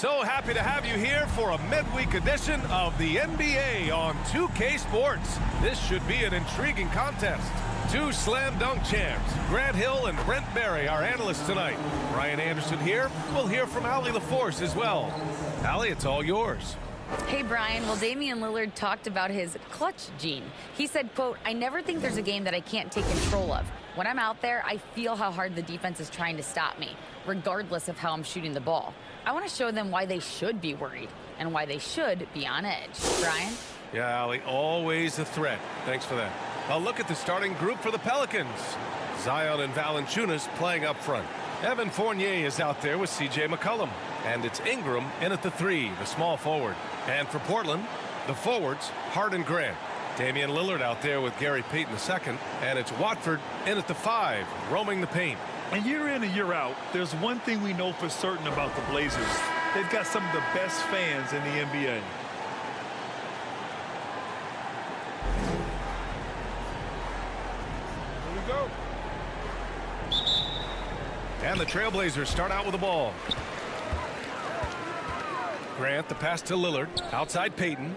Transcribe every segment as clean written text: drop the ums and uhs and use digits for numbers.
So happy to have you here for a midweek edition of the NBA on 2K Sports. This should be an intriguing contest. Two slam dunk champs, Grant Hill and Brent Barry, our analysts tonight. Brian Anderson here. We'll hear from Allie LaForce as well. Allie, it's all yours. Hey, Brian. Well, Damian Lillard talked about his clutch gene. He said, quote, "I never think there's a game that I can't take control of. When I'm out there, I feel how hard the defense is trying to stop me, regardless of how I'm shooting the ball. I want to show them why they should be worried and why they should be on edge." Brian? Yeah, Allie, always a threat. Thanks for that. A look at the starting group for the Pelicans. Zion and Valanciunas playing up front. Evan Fournier is out there with C.J. McCollum. And it's Ingram in at the 3, the small forward. And for Portland, the forwards, Hart and Grant. Damian Lillard out there with Gary Payton II. And it's Watford in at the 5, roaming the paint. And year in and year out, there's one thing we know for certain about the Blazers. They've got some of the best fans in the NBA. Here we go. And the Trailblazers start out with the ball. Grant, the pass to Lillard. Outside Payton.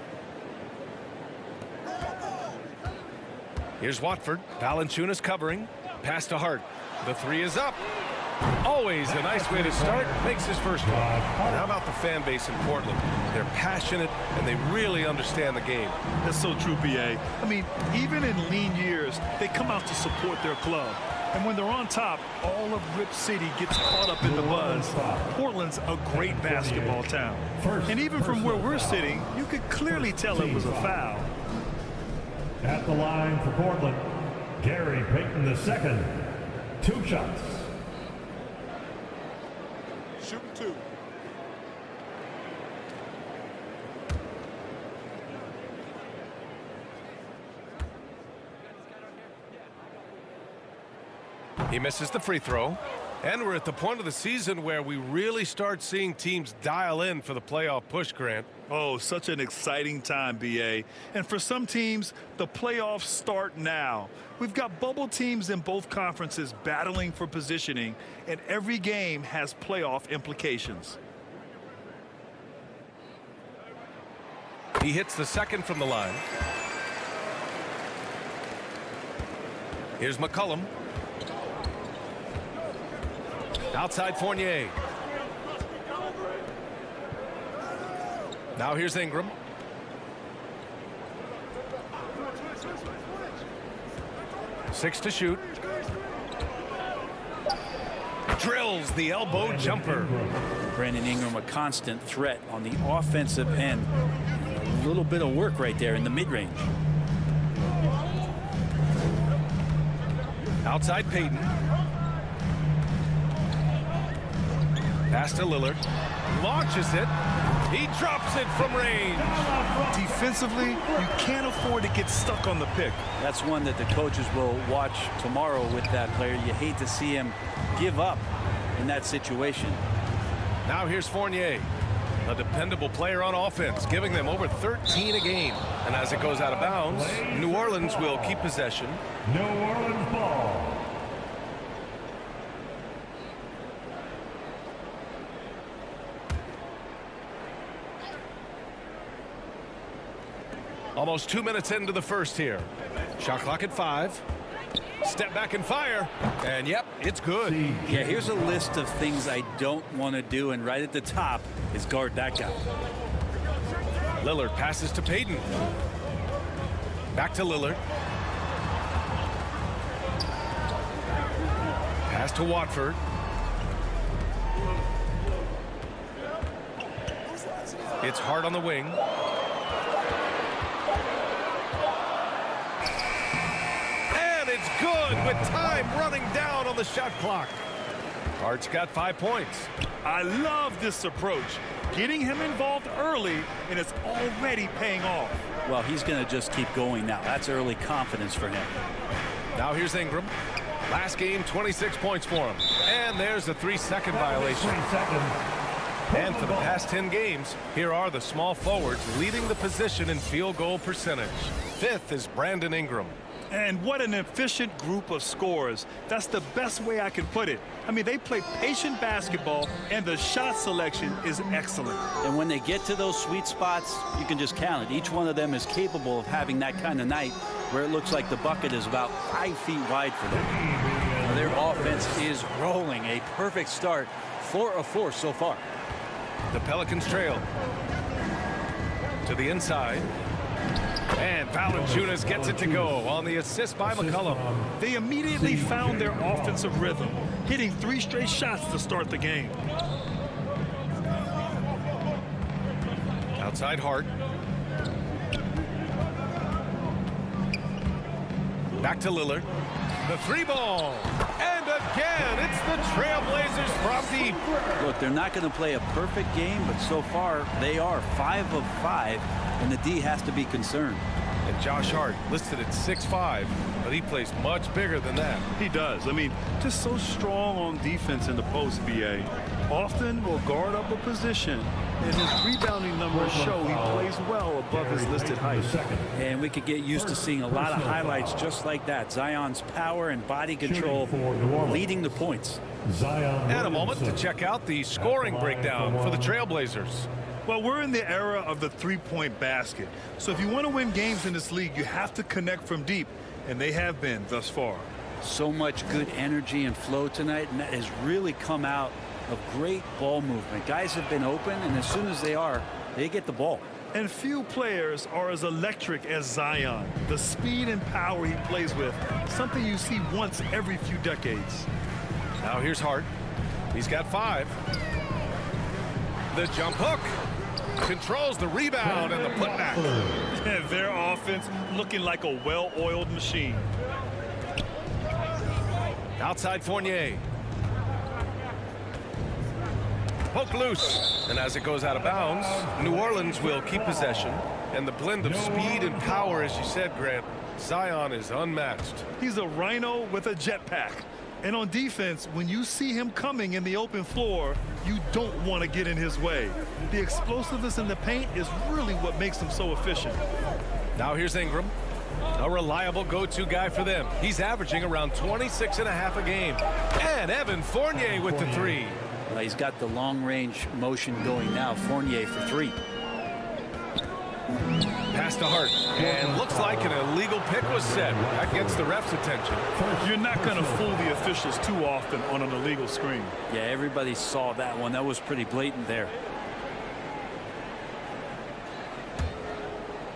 Here's Watford. Valanciunas covering. Pass to Hart. The 3 is up. Always a nice way to start. Makes his first one. And how about the fan base in Portland? They're passionate, and they really understand the game. That's so true, B.A. I mean, even in lean years, they come out to support their club. And when they're on top, all of Rip City gets caught up in the buzz. Portland's a great basketball town. And even from where we're sitting, you could clearly tell it was a foul. At the line for Portland, Gary Payton II. 2 shots. Shooting 2. He misses the free throw. And we're at the point of the season where we really start seeing teams dial in for the playoff push, Grant. Oh, such an exciting time, B.A. And for some teams, the playoffs start now. We've got bubble teams in both conferences battling for positioning, and every game has playoff implications. He hits the second from the line. Here's McCollum. Outside Fournier. Now here's Ingram. Six to shoot. Drills the elbow jumper. Brandon Ingram, a constant threat on the offensive end. A little bit of work right there in the mid-range. Outside Payton. Pass to Lillard. Launches it. He drops it from range. Defensively, you can't afford to get stuck on the pick. That's one that the coaches will watch tomorrow with that player. You hate to see him give up in that situation. Now here's Fournier, a dependable player on offense, giving them over 13 a game. And as it goes out of bounds, New Orleans will keep possession. New Orleans ball. Almost 2 minutes into the first here. Shot clock at 5. Step back and fire. And yep, it's good. Yeah, here's a list of things I don't want to do, and right at the top is guard that guy. Lillard passes to Payton. Back to Lillard. Pass to Watford. It's Hart on the wing. It's good with time running down on the shot clock. Hart's got 5 points. I love this approach. Getting him involved early, and it's already paying off. Well, he's going to just keep going now. That's early confidence for him. Now here's Ingram. Last game, 26 points for him. And there's a 3-second violation. And for the past 10 games, here are the small forwards leading the position in field goal percentage. 5th is Brandon Ingram. And what an efficient group of scorers. That's the best way I can put it. I mean, they play patient basketball, and the shot selection is excellent. And when they get to those sweet spots, you can just count it. Each one of them is capable of having that kind of night where it looks like the bucket is about 5 feet wide for them. Now, their offense is rolling. A perfect start. 4 of 4 so far. The Pelicans trail. To the inside. And Valanciunas gets it to go on the assist by McCollum. They immediately found their offensive rhythm, hitting 3 straight shots to start the game. Outside Hart. Back to Lillard. The 3-ball. And again, it's the Trailblazers from deep. Look, they're not going to play a perfect game, but so far they are 5 of 5, and the D has to be concerned. And Josh Hart listed at 6'5", but he plays much bigger than that. He does. I mean, just so strong on defense in the post, BA. Often will guard up a position, and his rebounding numbers show he plays well above his listed height. And we could get used to seeing a lot of highlights just like that. Zion's power and body control leading the points. And a moment to check out the scoring breakdown for the Trailblazers. Well, we're in the era of the three-point basket. So if you want to win games in this league, you have to connect from deep, and they have been thus far. So much good energy and flow tonight, and that has really come out of great ball movement. Guys have been open, and as soon as they get the ball. And few players are as electric as Zion. The speed and power he plays with, something you see once every few decades. Now here's Hart. He's got 5. The jump hook. Controls the rebound and the putback. And their offense looking like a well-oiled machine. Outside Fournier. Poke loose. And as it goes out of bounds, New Orleans will keep possession. And the blend of speed and power, as you said, Grant, Zion is unmatched. He's a rhino with a jetpack. And on defense, when you see him coming in the open floor, you don't want to get in his way. The explosiveness in the paint is really what makes him so efficient. Now here's Ingram, a reliable go-to guy for them. He's averaging around 26.5 a game. And Evan Fournier with the 3. Well, he's got the long-range motion going now. Fournier for 3. Pass to Hart, and looks like an illegal pick was set. That gets the ref's attention. You're not going to fool the officials too often on an illegal screen. Yeah, everybody saw that one. That was pretty blatant there.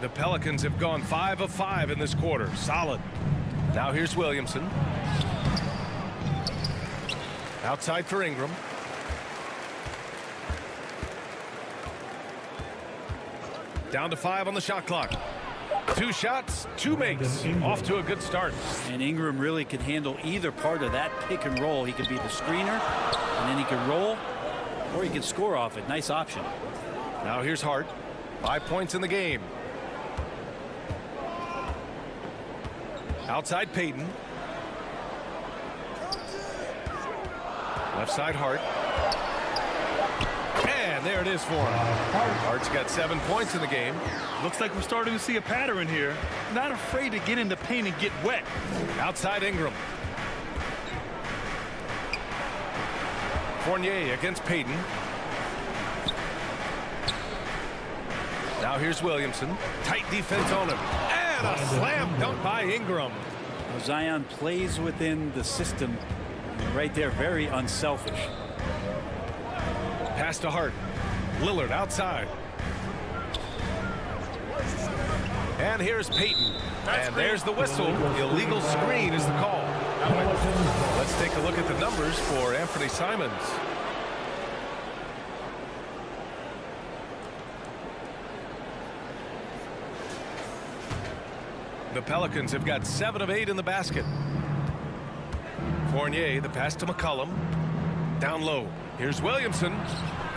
The Pelicans have gone 5 of 5 in this quarter. Solid. Now here's Williamson. Outside for Ingram. Down to 5 on the shot clock. 2 shots, 2 makes. Off to a good start. And Ingram really could handle either part of that pick and roll. He could be the screener, and then he could roll, or he could score off it. Nice option. Now here's Hart. 5 points in the game. Outside Payton. Left side Hart. And there it is for him. Hart's got 7 points in the game. Looks like we're starting to see a pattern here. Not afraid to get in the paint and get wet. Outside Ingram. Fournier against Payton. Now here's Williamson. Tight defense on him. And a slam dunk by Ingram. Well, Zion plays within the system. Right there, very unselfish. Pass to Hart. Lillard outside. And here's Payton. And there's the whistle. Illegal screen is the call. Let's take a look at the numbers for Anthony Simons. The Pelicans have got 7 of 8 in the basket. Fournier, the pass to McCollum. Down low. Here's Williamson.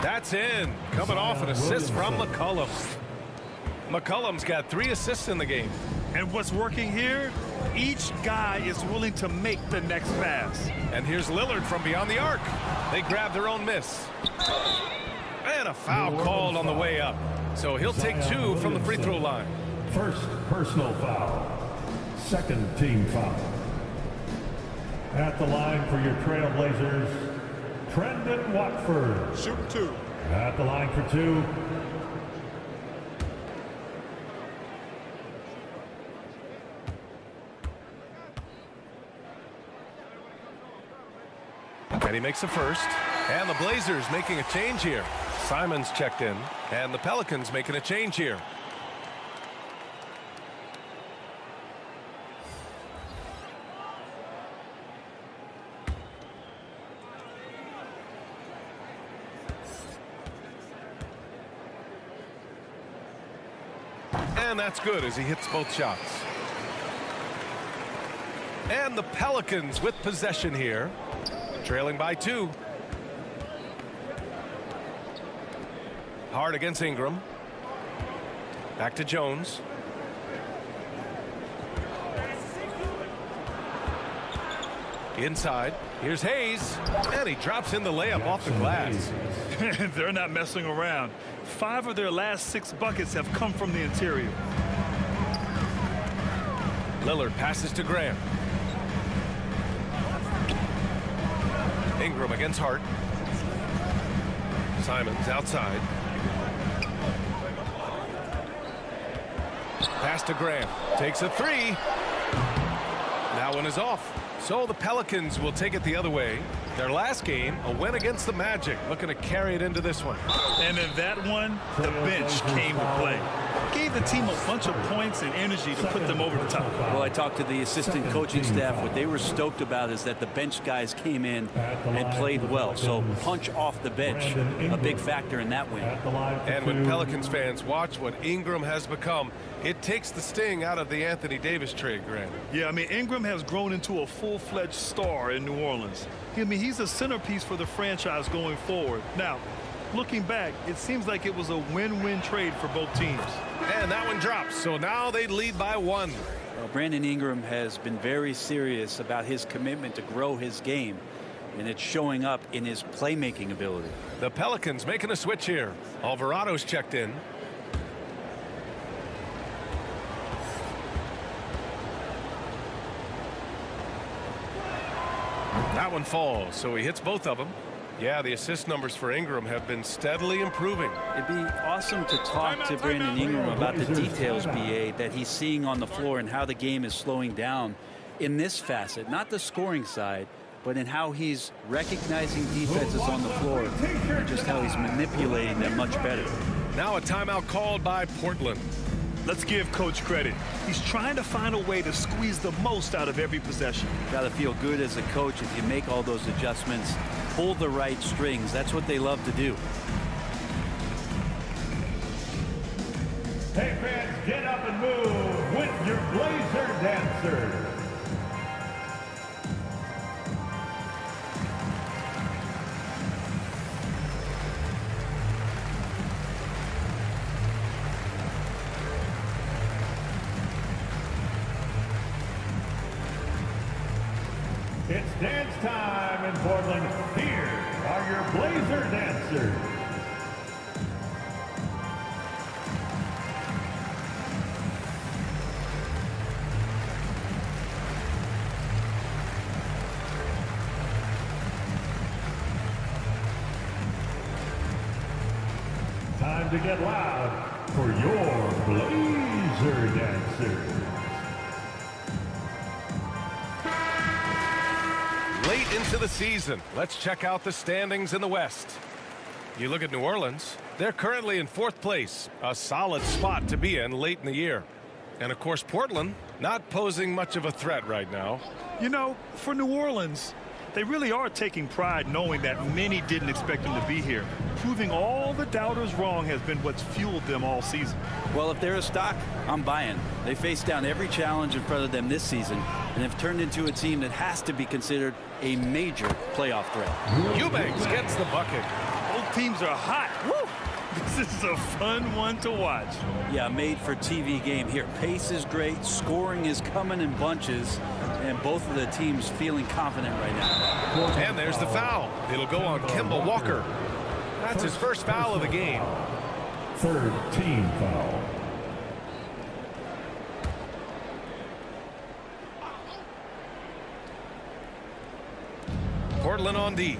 That's in. Coming off an assist from McCollum. McCollum's got 3 assists in the game. And what's working here? Each guy is willing to make the next pass. And here's Lillard from beyond the arc. They grab their own miss. And a foul called on the way up. So he'll take 2 from the free throw line. First personal foul. second team foul. At the line for your Trailblazers, Trendon Watford. Shooting 2. At the line for 2. And he makes a first. And the Blazers making a change here. Simon's checked in. And the Pelicans making a change here. And that's good as he hits both shots. And the Pelicans with possession here. Trailing by 2. Hard against Ingram. Back to Jones. Inside. Here's Hayes. And he drops in the layup off the glass. They're not messing around. 5 of their last 6 buckets have come from the interior. Lillard passes to Graham. Ingram against Hart. Simons outside. Pass to Graham. Takes a 3. That one is off. So the Pelicans will take it the other way. Their last game, a win against the Magic. Looking to carry it into this one. And in that one, the bench came to play. Gave the team a bunch of points and energy to put them over the top. Well, I talked to the assistant coaching staff. What they were stoked about is that the bench guys came in and played well. So punch off the bench, a big factor in that win. And when Pelicans fans watch what Ingram has become, it takes the sting out of the Anthony Davis trade, Grant. Yeah, I mean, Ingram has grown into a full-fledged star in New Orleans. I mean, he's a centerpiece for the franchise going forward. Now, looking back, it seems like it was a win-win trade for both teams. And that one drops, so now they lead by 1. Well, Brandon Ingram has been very serious about his commitment to grow his game, and it's showing up in his playmaking ability. The Pelicans making a switch here. Alvarado's checked in. That one falls, so he hits both of them. Yeah, the assist numbers for Ingram have been steadily improving. It'd be awesome to talk to Brandon Ingram about the details, BA, that he's seeing on the floor and how the game is slowing down in this facet, not the scoring side, but in how he's recognizing defenses on the floor and just how he's manipulating them much better. Now a timeout called by Portland. Let's give Coach credit. He's trying to find a way to squeeze the most out of every possession. Got to feel good as a coach if you make all those adjustments, pull the right strings. That's what they love to do. Hey fans, get up and move with your Blazer dancers. It's dance time in Portland. Here are your Blazer dancers. Time to get loud for your Blazer dancers. Late into the season, let's check out the standings in the West. You look at New Orleans, they're currently in 4th place, a solid spot to be in late in the year. And of course, Portland not posing much of a threat right now. You know, for New Orleans, they really are taking pride knowing that many didn't expect them to be here. Proving all the doubters wrong has been what's fueled them all season. Well, if they're a stock, I'm buying. They faced down every challenge in front of them this season and have turned into a team that has to be considered a major playoff threat. Eubanks gets the bucket. Both teams are hot. Woo! This is a fun one to watch. Yeah, made for TV game here. Pace is great. Scoring is coming in bunches. And both of the teams feeling confident right now. And there's the foul. It'll go on Kemba Walker. That's his first foul of the game. 3rd team foul. Portland on D.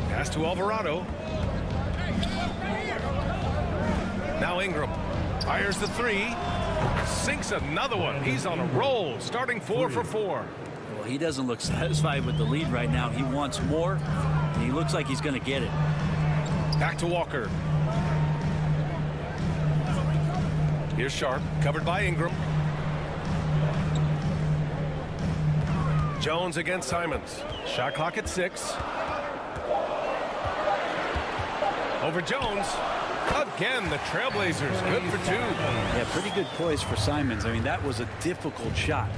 Pass to Alvarado. Now Ingram fires the three. Sinks another one. He's on a roll, starting 4 for 4. Well, he doesn't look satisfied with the lead right now. He wants more, and he looks like he's going to get it. Back to Walker. Here's Sharp, covered by Ingram. Jones against Simons. Shot clock at 6. Over Jones. Again, the Trailblazers good for 2. Yeah, pretty good poise for Simons. I mean, that was a difficult shot.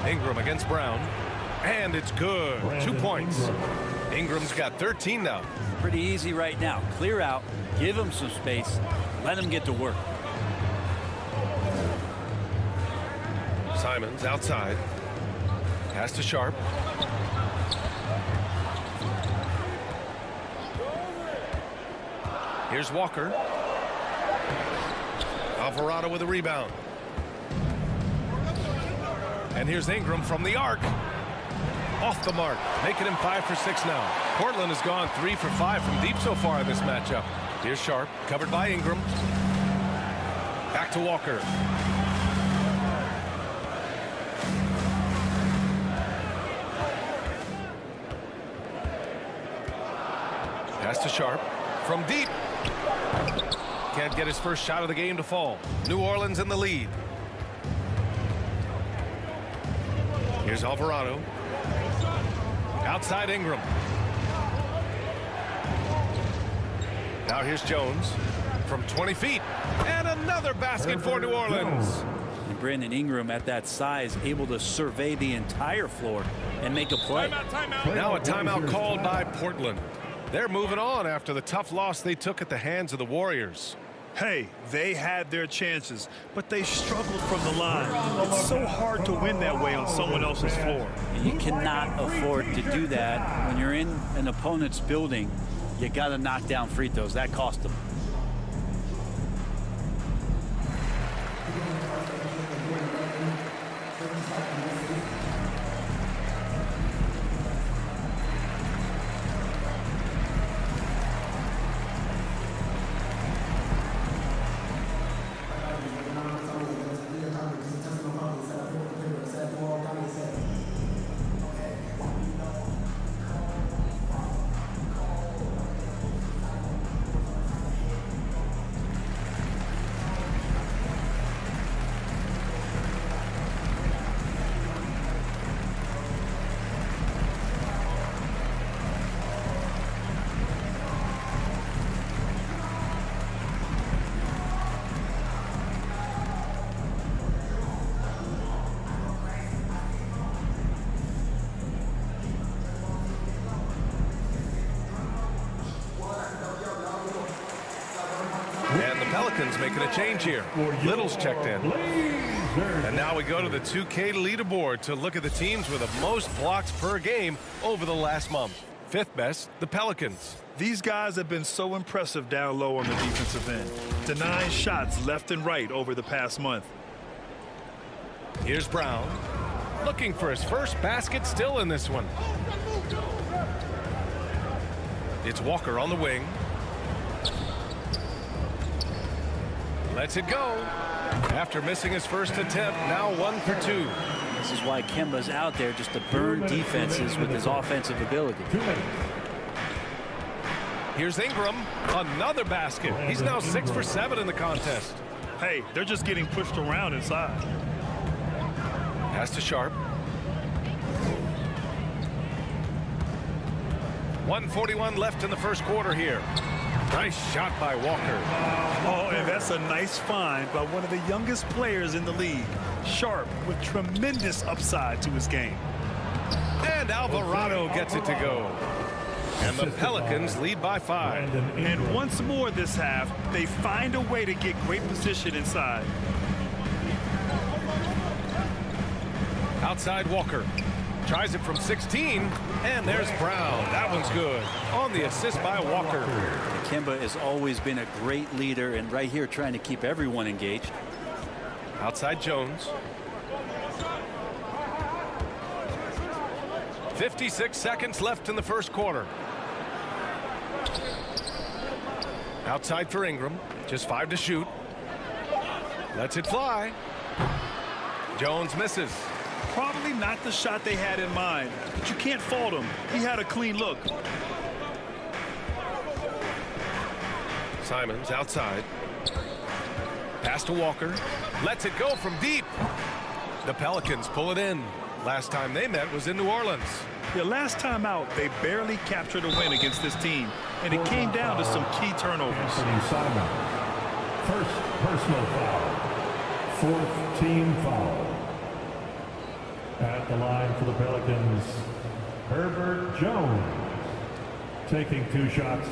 Ingram against Brown. And it's good. 2 points. Ingram's got 13 now. Pretty easy right now. Clear out. Give him some space. Let him get to work. Simons outside. Pass to Sharp. Here's Walker. Alvarado with a rebound. And here's Ingram from the arc. Off the mark, making him 5 for 6 now. Portland has gone 3 for 5 from deep so far in this matchup. Here's Sharp, covered by Ingram. Back to Walker. Pass to Sharp from deep. Can't get his first shot of the game to fall. New Orleans in the lead. Here's Alvarado. Outside Ingram. Now here's Jones from 20 feet. And another basket for New Orleans. And Brandon Ingram at that size able to survey the entire floor and make a play. Now a timeout called by Portland. They're moving on after the tough loss they took at the hands of the Warriors. Hey, they had their chances, but they struggled from the line. It's so hard to win that way on someone else's floor. And you cannot afford to do that when you're in an opponent's building. You got to knock down free throws. That cost them. And the Pelicans making a change here. Little's checked in. And now we go to the 2K leaderboard to look at the teams with the most blocks per game over the last month. Fifth best, the Pelicans. These guys have been so impressive down low on the defensive end, denying shots left and right over the past month. Here's Brown, looking for his first basket, still in this one. It's Walker on the wing. Lets it go. After missing his first attempt, now 1 for 2. This is why Kemba's out there, just to burn defenses with his offensive ability. Here's Ingram, another basket. He's now 6 for 7 in the contest. Hey, they're just getting pushed around inside. Pass to Sharp. 1:41 left in the first quarter here. Nice shot by Walker. Oh, and that's a nice find by one of the youngest players in the league. Sharp with tremendous upside to his game. And Alvarado gets it to go. And the Pelicans lead by 5. And once more this half, they find a way to get great position inside. Outside Walker. Tries it from 16. And there's Brown. That one's good. On the assist by Walker. Kemba has always been a great leader, and right here trying to keep everyone engaged. Outside Jones. 56 seconds left in the first quarter. Outside for Ingram. Just 5 to shoot. Lets it fly. Jones misses. Probably not the shot they had in mind, but you can't fault him. He had a clean look. Simons outside. Pass to Walker. Lets it go from deep. The Pelicans pull it in. Last time they met was in New Orleans. Yeah, last time out, they barely captured a win against this team, and it came down to some key turnovers. Anthony Simon. First personal foul. Fourth team foul. At the line for the Pelicans, Herbert Jones, taking 2 shots.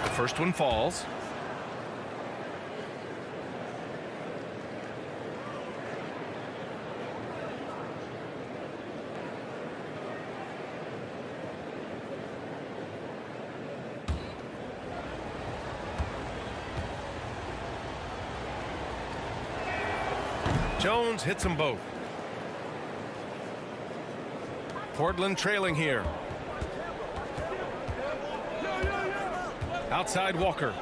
The first one falls. Jones hits them both. Portland trailing here. Outside Walker.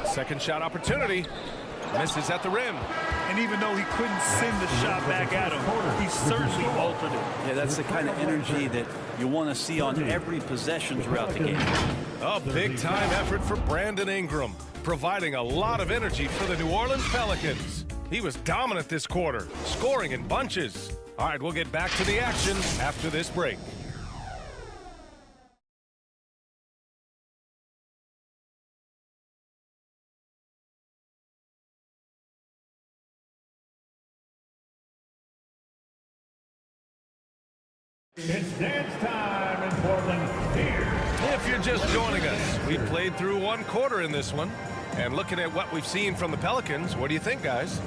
Second shot opportunity. Misses at the rim. And even though he couldn't send the shot back at him, he certainly altered it. Yeah, that's the kind of energy that you want to see on every possession throughout the game. A big-time effort for Brandon Ingram, providing a lot of energy for the New Orleans Pelicans. He was dominant this quarter, scoring in bunches. All right, we'll get back to the action after this break. It's dance time in Portland here. If you're just joining us, we played through 1 quarter in this one. And looking at what we've seen from the Pelicans, what do you think, guys?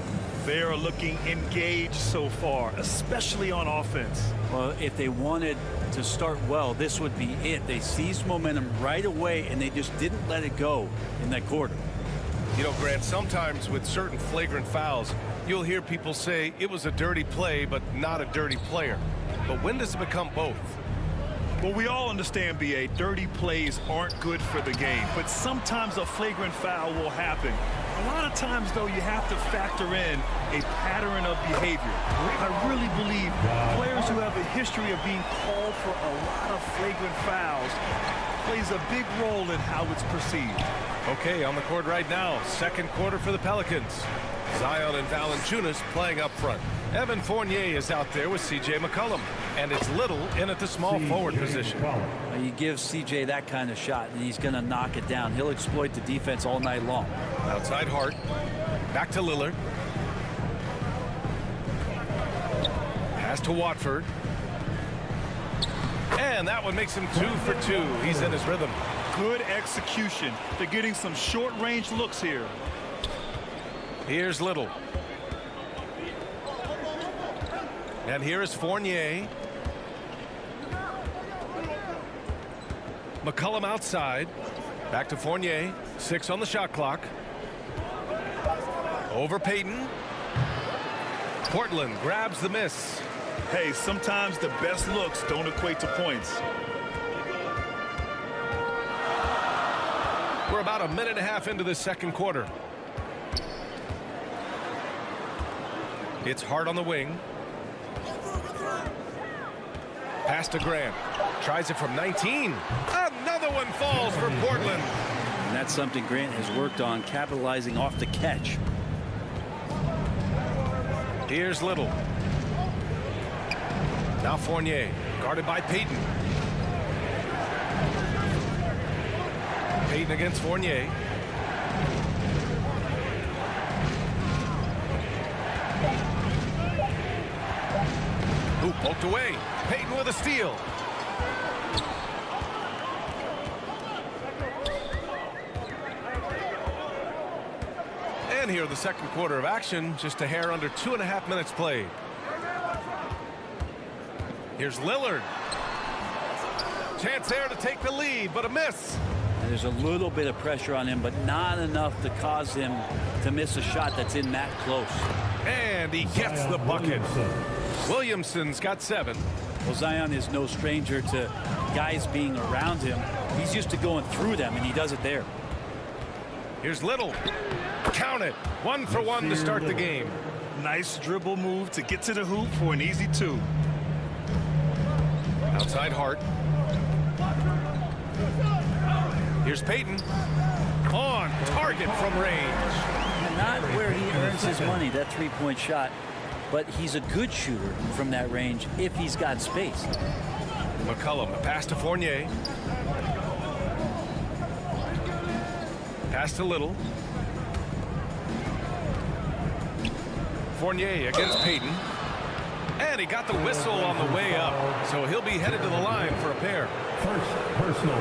They are looking engaged so far, especially on offense. Well, if they wanted to start well, this would be it. They seized momentum right away, and they just didn't let it go in that quarter. You know, Grant, sometimes with certain flagrant fouls, you'll hear people say it was a dirty play, but not a dirty player. But when does it become both? Well, we all understand, B.A., dirty plays aren't good for the game, but sometimes a flagrant foul will happen. A lot of times, though, you have to factor in a pattern of behavior. I really believe players who have a history of being called for a lot of flagrant fouls plays a big role in how it's perceived. Okay, on the court right now, second quarter for the Pelicans. Zion and Valanciunas playing up front. Evan Fournier is out there with C.J. McCollum, and it's Little in at the small forward position. You give C.J. that kind of shot, and he's going to knock it down. He'll exploit the defense all night long. Outside Hart. Back to Lillard. Pass to Watford. And that one makes him 2 for 2. He's in his rhythm. Good execution. They're getting some short-range looks here. Here's Little. And here is Fournier. McCollum outside. Back to Fournier. 6 on the shot clock. Over Payton. Portland grabs the miss. Hey, sometimes the best looks don't equate to points. We're about a minute and a half into the second quarter. It's Hart on the wing. Pass to Grant. Tries it from 19. Another one falls for Portland. And that's something Grant has worked on, capitalizing off the catch. Here's Little. Now Fournier, guarded by Payton. Payton against Fournier. Who poked away. Payton with a steal. in here, the second quarter of action, just a hair under 2.5 minutes played. Here's Lillard. Chance there to take the lead, but a miss. And there's a little bit of pressure on him, but not enough to cause him to miss a shot that's in that close. And he gets the bucket. Williamson's got 7. Well, Zion is no stranger to guys being around him. He's used to going through them, and he does it there. Here's Little. Count it. 1 for 1 to start the game. Nice dribble move to get to the hoop for an easy 2. Outside Hart. Here's Payton. On target from range. Not where he earns his money, that three-point shot. But he's a good shooter from that range if he's got space. McCollum, a pass to Fournier. Pass to Little. Fournier against Payton. And he got the whistle on the way up. So he'll be headed to the line for a pair.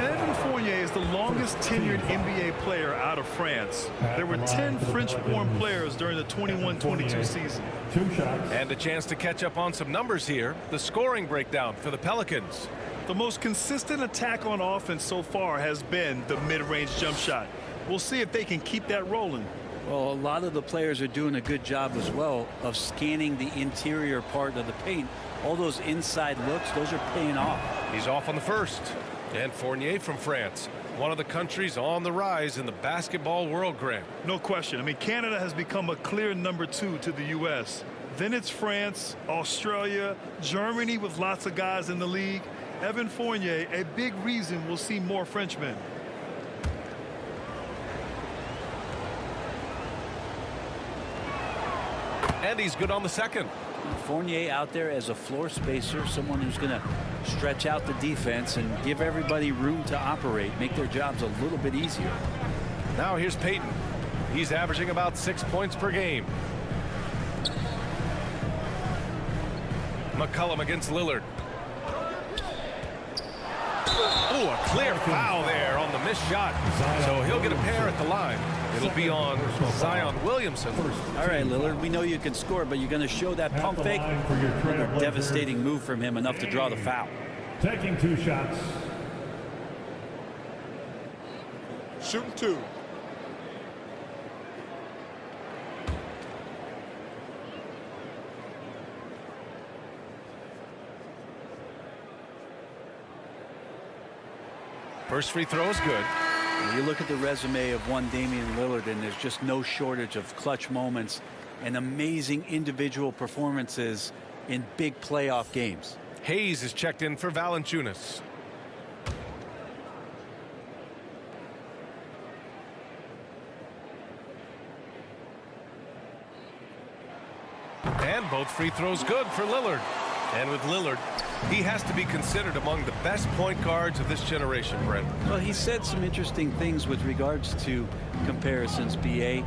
Evan Fournier is the longest tenured NBA player out of France. There were 10 French-born players during the 21-22 season. 2 shots. And a chance to catch up on some numbers here. The scoring breakdown for the Pelicans. The most consistent attack on offense so far has been the mid-range jump shot. We'll see if they can keep that rolling. Well, a lot of the players are doing a good job as well of scanning the interior part of the paint. All those inside looks, those are paying off. He's off on the first. And Fournier from France, one of the countries on the rise in the basketball world, Grant. No question. I mean, Canada has become a clear number 2 to the U.S. Then it's France, Australia, Germany with lots of guys in the league. Evan Fournier, a big reason we'll see more Frenchmen. And he's good on the second. Fournier out there as a floor spacer, someone who's going to stretch out the defense and give everybody room to operate, make their jobs a little bit easier. Now here's Payton. He's averaging about 6 points per game. McCollum against Lillard. Oh, a clear foul there on the missed shot. So he'll get a pair at the line. It'll be on Zion Williamson. All right, Lillard, we know you can score, but you're going to show that pump fake. Another devastating move from him, enough to draw the foul. Taking 2 shots. Shooting 2. First free throw is good. You look at the resume of one Damian Lillard, and there's just no shortage of clutch moments and amazing individual performances in big playoff games. Hayes is checked in for Valanciunas. And both free throws good for Lillard. And with Lillard, he has to be considered among the best point guards of this generation, Brent. Well, he said some interesting things with regards to comparisons, BA.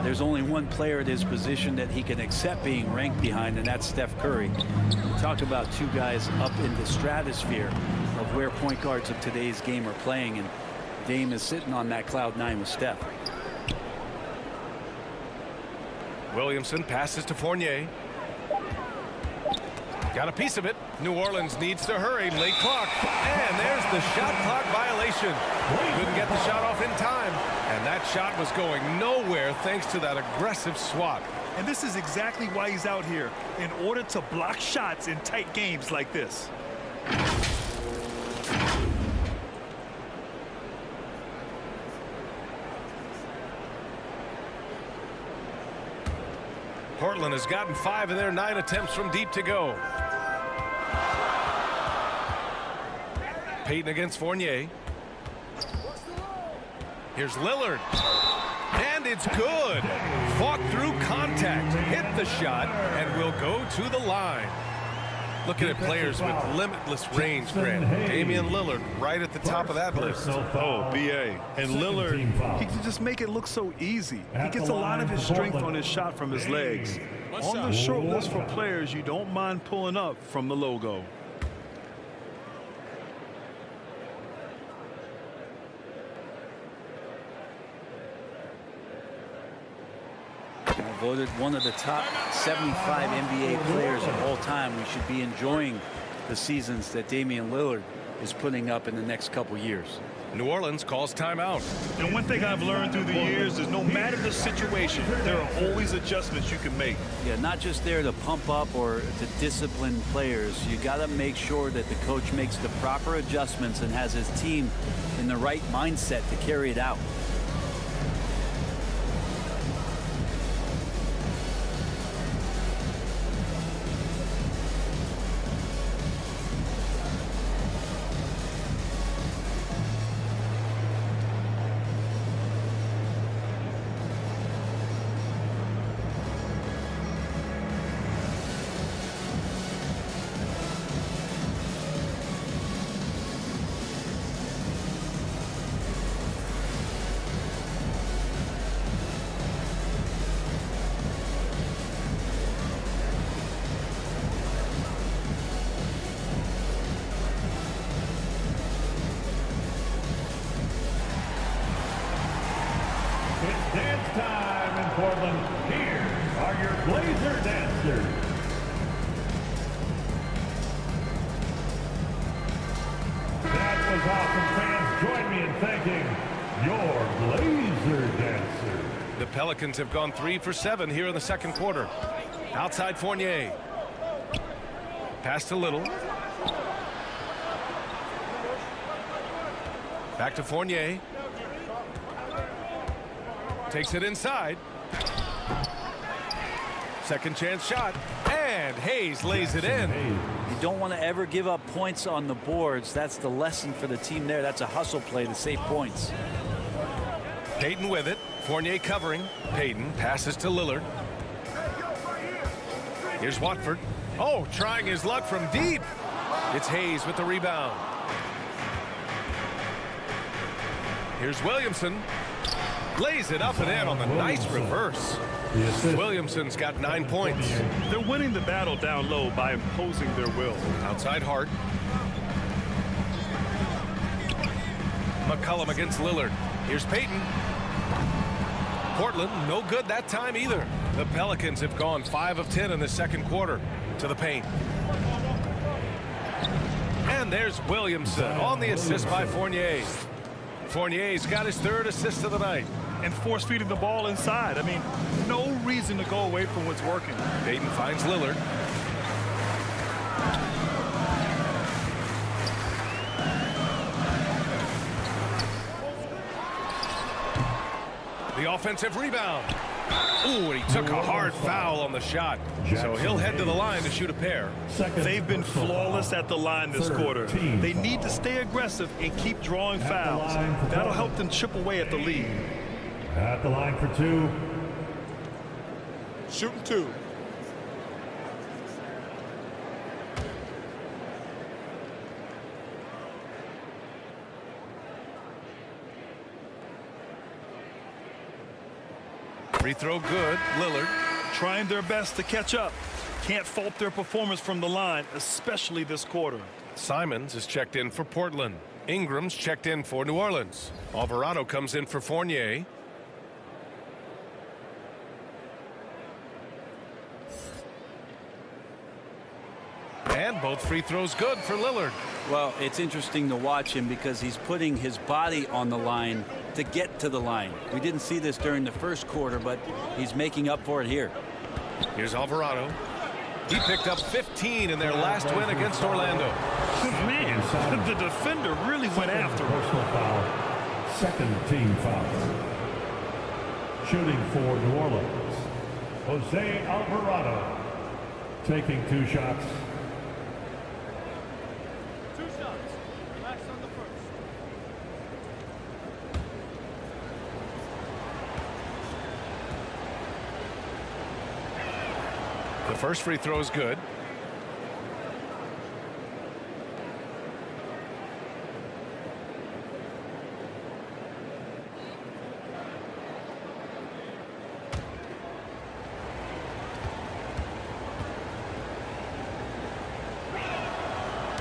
There's only one player at his position that he can accept being ranked behind, and that's Steph Curry. Talk about 2 guys up in the stratosphere of where point guards of today's game are playing, and Dame is sitting on that cloud 9 with Steph. Williamson passes to Fournier. Got a piece of it. New Orleans needs to hurry. Late clock. And there's the shot clock violation. Couldn't get the shot off in time. And that shot was going nowhere thanks to that aggressive swat. And this is exactly why he's out here, in order to block shots in tight games like this. Portland has gotten 5 of their 9 attempts from deep to go. Payton against Fournier. Here's Lillard. And it's good. Fought through contact. Hit the shot and will go to the line. Looking at players with limitless range, Grant. Damian Lillard right at the top of that list. Oh, BA. And Lillard, he can just make it look so easy. He gets a lot of his strength on his shot from his legs. On the short list for players you don't mind pulling up from the logo. voted one of the top 75 NBA players of all time. We should be enjoying the seasons that Damian Lillard is putting up in the next couple years. New Orleans calls timeout. And one thing I've learned through the years is no matter the situation, there are always adjustments you can make. Yeah, not just there to pump up or to discipline players. You got to make sure that the coach makes the proper adjustments and has his team in the right mindset to carry it out. It's dance time in Portland. Here are your Blazer dancers. That was awesome, fans. Join me in thanking your Blazer dancers. The Pelicans have gone 3 for 7 here in the second quarter. Outside Fournier. Pass to Little. Back to Fournier. Takes it inside. Second chance shot. And Hayes lays it in. You don't want to ever give up points on the boards. That's the lesson for the team there. That's a hustle play to save points. Payton with it. Fournier covering. Payton passes to Lillard. Here's Watford. Oh, trying his luck from deep. It's Hayes with the rebound. Here's Williamson. Lays it up and in on the nice reverse. Williamson's got 9 points. They're winning the battle down low by imposing their will. Outside Hart. McCollum against Lillard. Here's Payton. Portland, no good that time either. The Pelicans have gone 5 of 10 in the second quarter. To the paint. And there's Williamson on the assist by Fournier. Fournier's got his 3rd assist of the night. And force feeding the ball inside. I mean, no reason to go away from what's working. Payton finds Lillard. The offensive rebound. Ooh, and he took a hard foul on the shot. So he'll head to the line to shoot a pair. They've been flawless at the line this quarter. They need to stay aggressive and keep drawing fouls. That'll help them chip away at the lead. At the line for 2. Shooting 2. Free throw good. Lillard. Trying their best to catch up. Can't fault their performance from the line, especially this quarter. Simons is checked in for Portland. Ingram's checked in for New Orleans. Alvarado comes in for Fournier. And both free throws good for Lillard. Well, it's interesting to watch him because he's putting his body on the line to get to the line. We didn't see this during the first quarter, but he's making up for it here. Here's Alvarado. He picked up 15 in their last win against Orlando. Man, the defender really went after him. Personal foul. Second team foul. Shooting for New Orleans. Jose Alvarado taking 2 shots. The first free throw is good.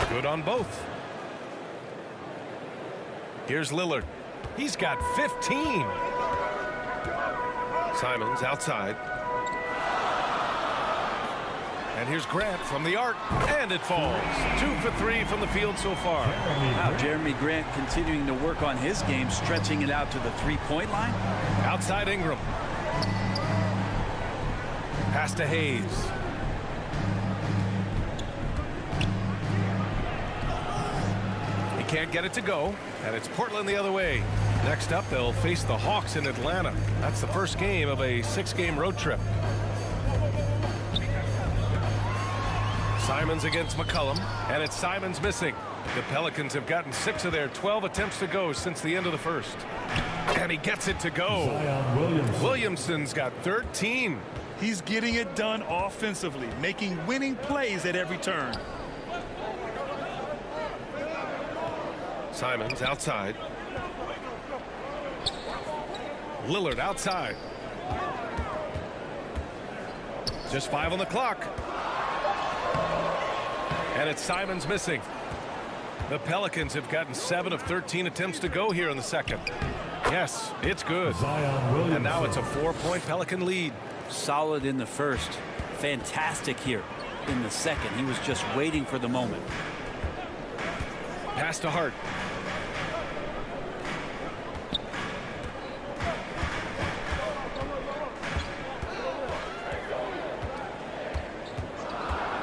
Good on both. Here's Lillard. He's got 15. Simons outside. And here's Grant from the arc, and it falls. 2 for 3 from the field so far. Now Jeremy Grant continuing to work on his game, stretching it out to the three-point line. Outside Ingram. Pass to Hayes. He can't get it to go, and it's Portland the other way. Next up, they'll face the Hawks in Atlanta. That's the first game of a 6-game road trip. Simons against McCollum, and it's Simons missing. The Pelicans have gotten 6 of their 12 attempts to go since the end of the first. And he gets it to go. Williamson's got 13. He's getting it done offensively, making winning plays at every turn. Simons outside. Lillard outside. Just 5 on the clock. And it's Simons missing. The Pelicans have gotten 7 of 13 attempts to go here in the second. Yes, it's good. And now it's a 4-point Pelican lead. Solid in the first. Fantastic here in the second. He was just waiting for the moment. Pass to Hart.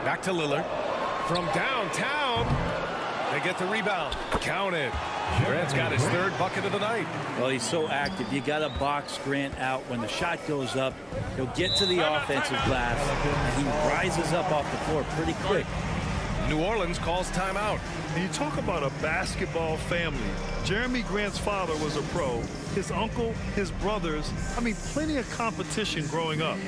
Back to Lillard. From downtown, they get the rebound. Counted. Grant's got his 3rd bucket of the night. Well, he's so active. You got to box Grant out. When the shot goes up, he'll get to the offensive glass, and he rises up off the floor pretty quick. New Orleans calls timeout. And you talk about a basketball family. Jeremy Grant's father was a pro. His uncle, his brothers. I mean, plenty of competition growing up.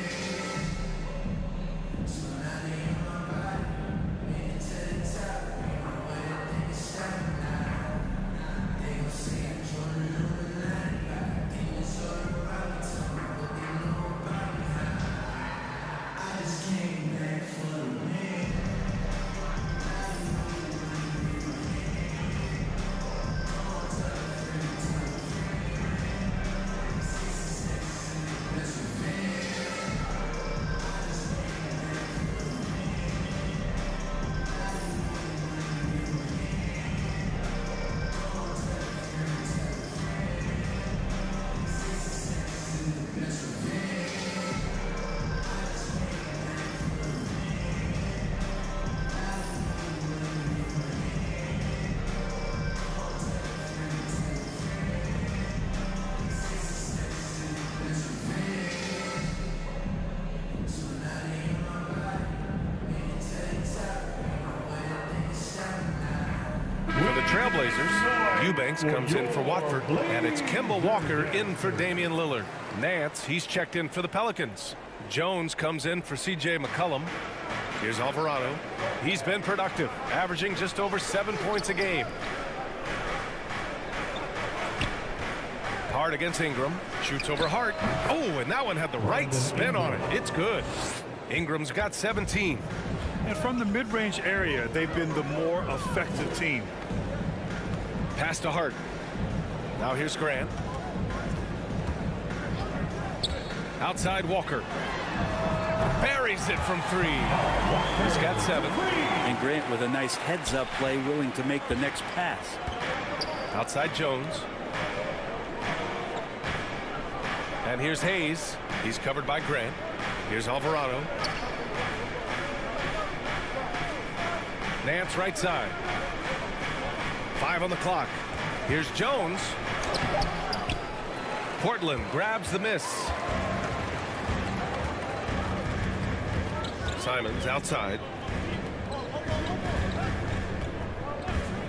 Trailblazers, Eubanks comes in for Watford, and it's Kemba Walker in for Damian Lillard. Nance, he's checked in for the Pelicans. Jones comes in for C.J. McCollum. Here's Alvarado. He's been productive, averaging just over 7 points a game. Hart against Ingram. Shoots over Hart. Oh, and that one had the right spin on it. It's good. Ingram's got 17. And from the mid-range area, they've been the more effective team. Pass to Hart. Now here's Grant. Outside Walker. Buries it from 3. He's got 7. And Grant with a nice heads-up play, willing to make the next pass. Outside Jones. And here's Hayes. He's covered by Grant. Here's Alvarado. Nance right side. 5 on the clock. Here's Jones. Portland grabs the miss. Simons outside.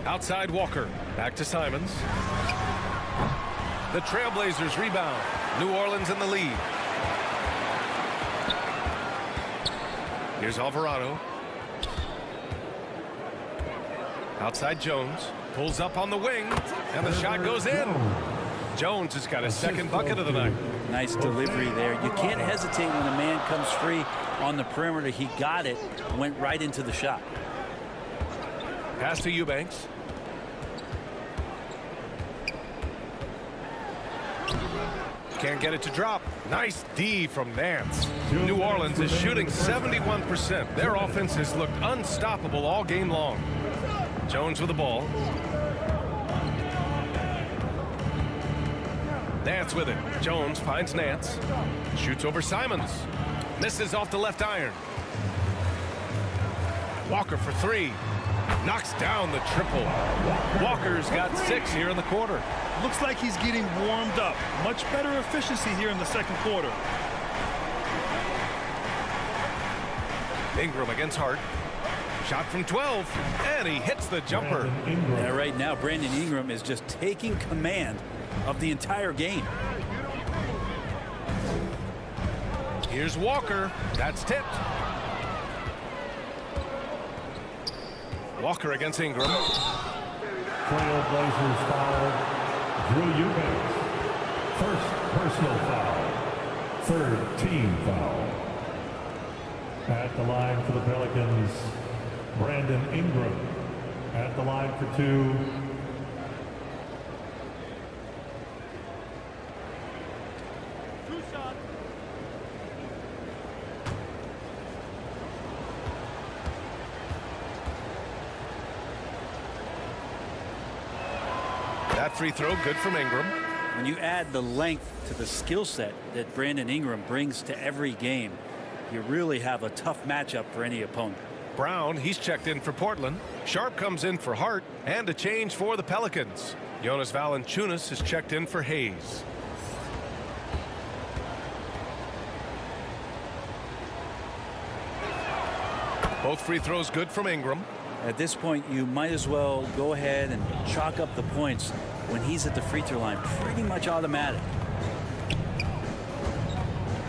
Outside Walker. Back to Simons. The Trailblazers rebound. New Orleans in the lead. Here's Alvarado. Outside Jones. Pulls up on the wing. And the shot goes in. Jones has got his 2nd bucket of the night. Nice delivery there. You can't hesitate when a man comes free on the perimeter. He got it. Went right into the shot. Pass to Eubanks. Can't get it to drop. Nice D from Nance. New Orleans is shooting 71%. Their offense has looked unstoppable all game long. Jones with the ball. Nance with it. Jones finds Nance. Shoots over Simons. Misses off the left iron. Walker for three. Knocks down the triple. Walker's got 6 here in the quarter. Looks like he's getting warmed up. Much better efficiency here in the second quarter. Ingram against Hart. Shot from 12, and he hits the jumper. Yeah, right now, Brandon Ingram is just taking command of the entire game. Here's Walker. That's tipped. Walker against Ingram. Trailblazers foul. Drew Eubanks. First personal foul. Third team foul. At the line for the Pelicans, Brandon Ingram. At the line for 2. That free throw good from Ingram. When you add the length to the skill set that Brandon Ingram brings to every game, you really have a tough matchup for any opponent. Brown, he's checked in for Portland. Sharp comes in for Hart, and a change for the Pelicans. Jonas Valanciunas is checked in for Hayes. Both free throws good from Ingram. At this point, you might as well go ahead and chalk up the points when he's at the free throw line. Pretty much automatic.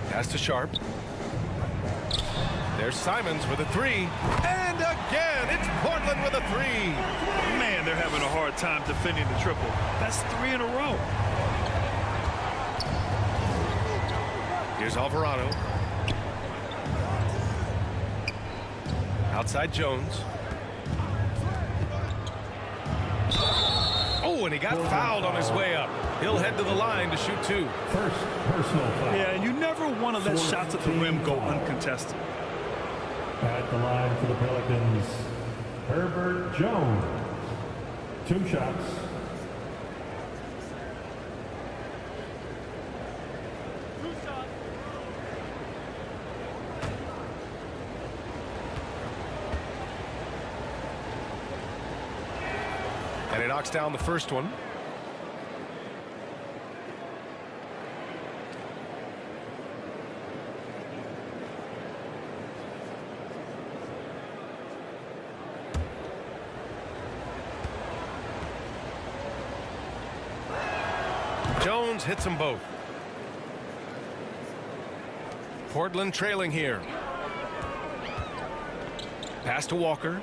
Pass to Sharp. There's Simons with a 3. And again, it's Portland with a 3. Man, they're having a hard time defending the triple. That's 3 in a row. Here's Alvarado. Outside Jones. Oh, and he got fouled on his way up. He'll head to the line to shoot 2. First personal foul. Yeah, and you never want to let shots at the rim go uncontested. At the line for the Pelicans, Herbert Jones. 2 shots. And he knocks down the first one. Jones hits them both. Portland trailing here. Pass to Walker.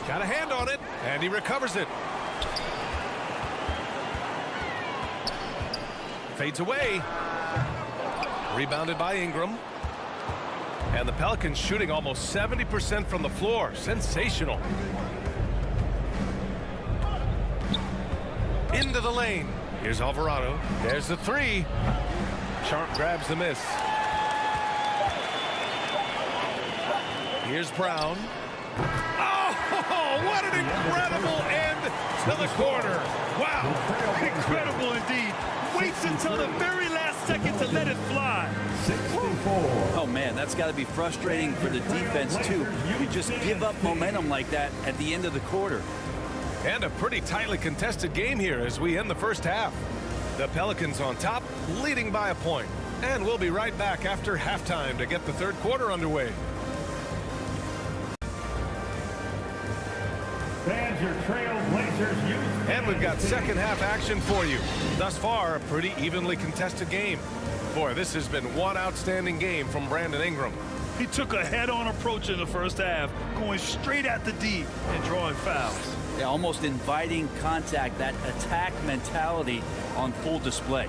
Got a hand on it, and he recovers it. Fades away. Rebounded by Ingram. And the Pelicans shooting almost 70% from the floor. Sensational. Into the lane. Here's Alvarado. There's the 3. Sharp grabs the miss. Here's Brown. Oh, what an incredible end to the quarter. Wow. Incredible indeed. Waits until the very last second to let it fly. 64. Oh, man, that's got to be frustrating for the defense, too. You just give up momentum like that at the end of the quarter. And a pretty tightly contested game here as we end the first half. The Pelicans on top, leading by a point. And we'll be right back after halftime to get the third quarter underway. Fans, your Trailblazers use. And we've got second half action for you. Thus far, a pretty evenly contested game. Boy, this has been one outstanding game from Brandon Ingram. He took a head-on approach in the first half, going straight at the D and drawing fouls. Yeah, almost inviting contact, that attack mentality on full display.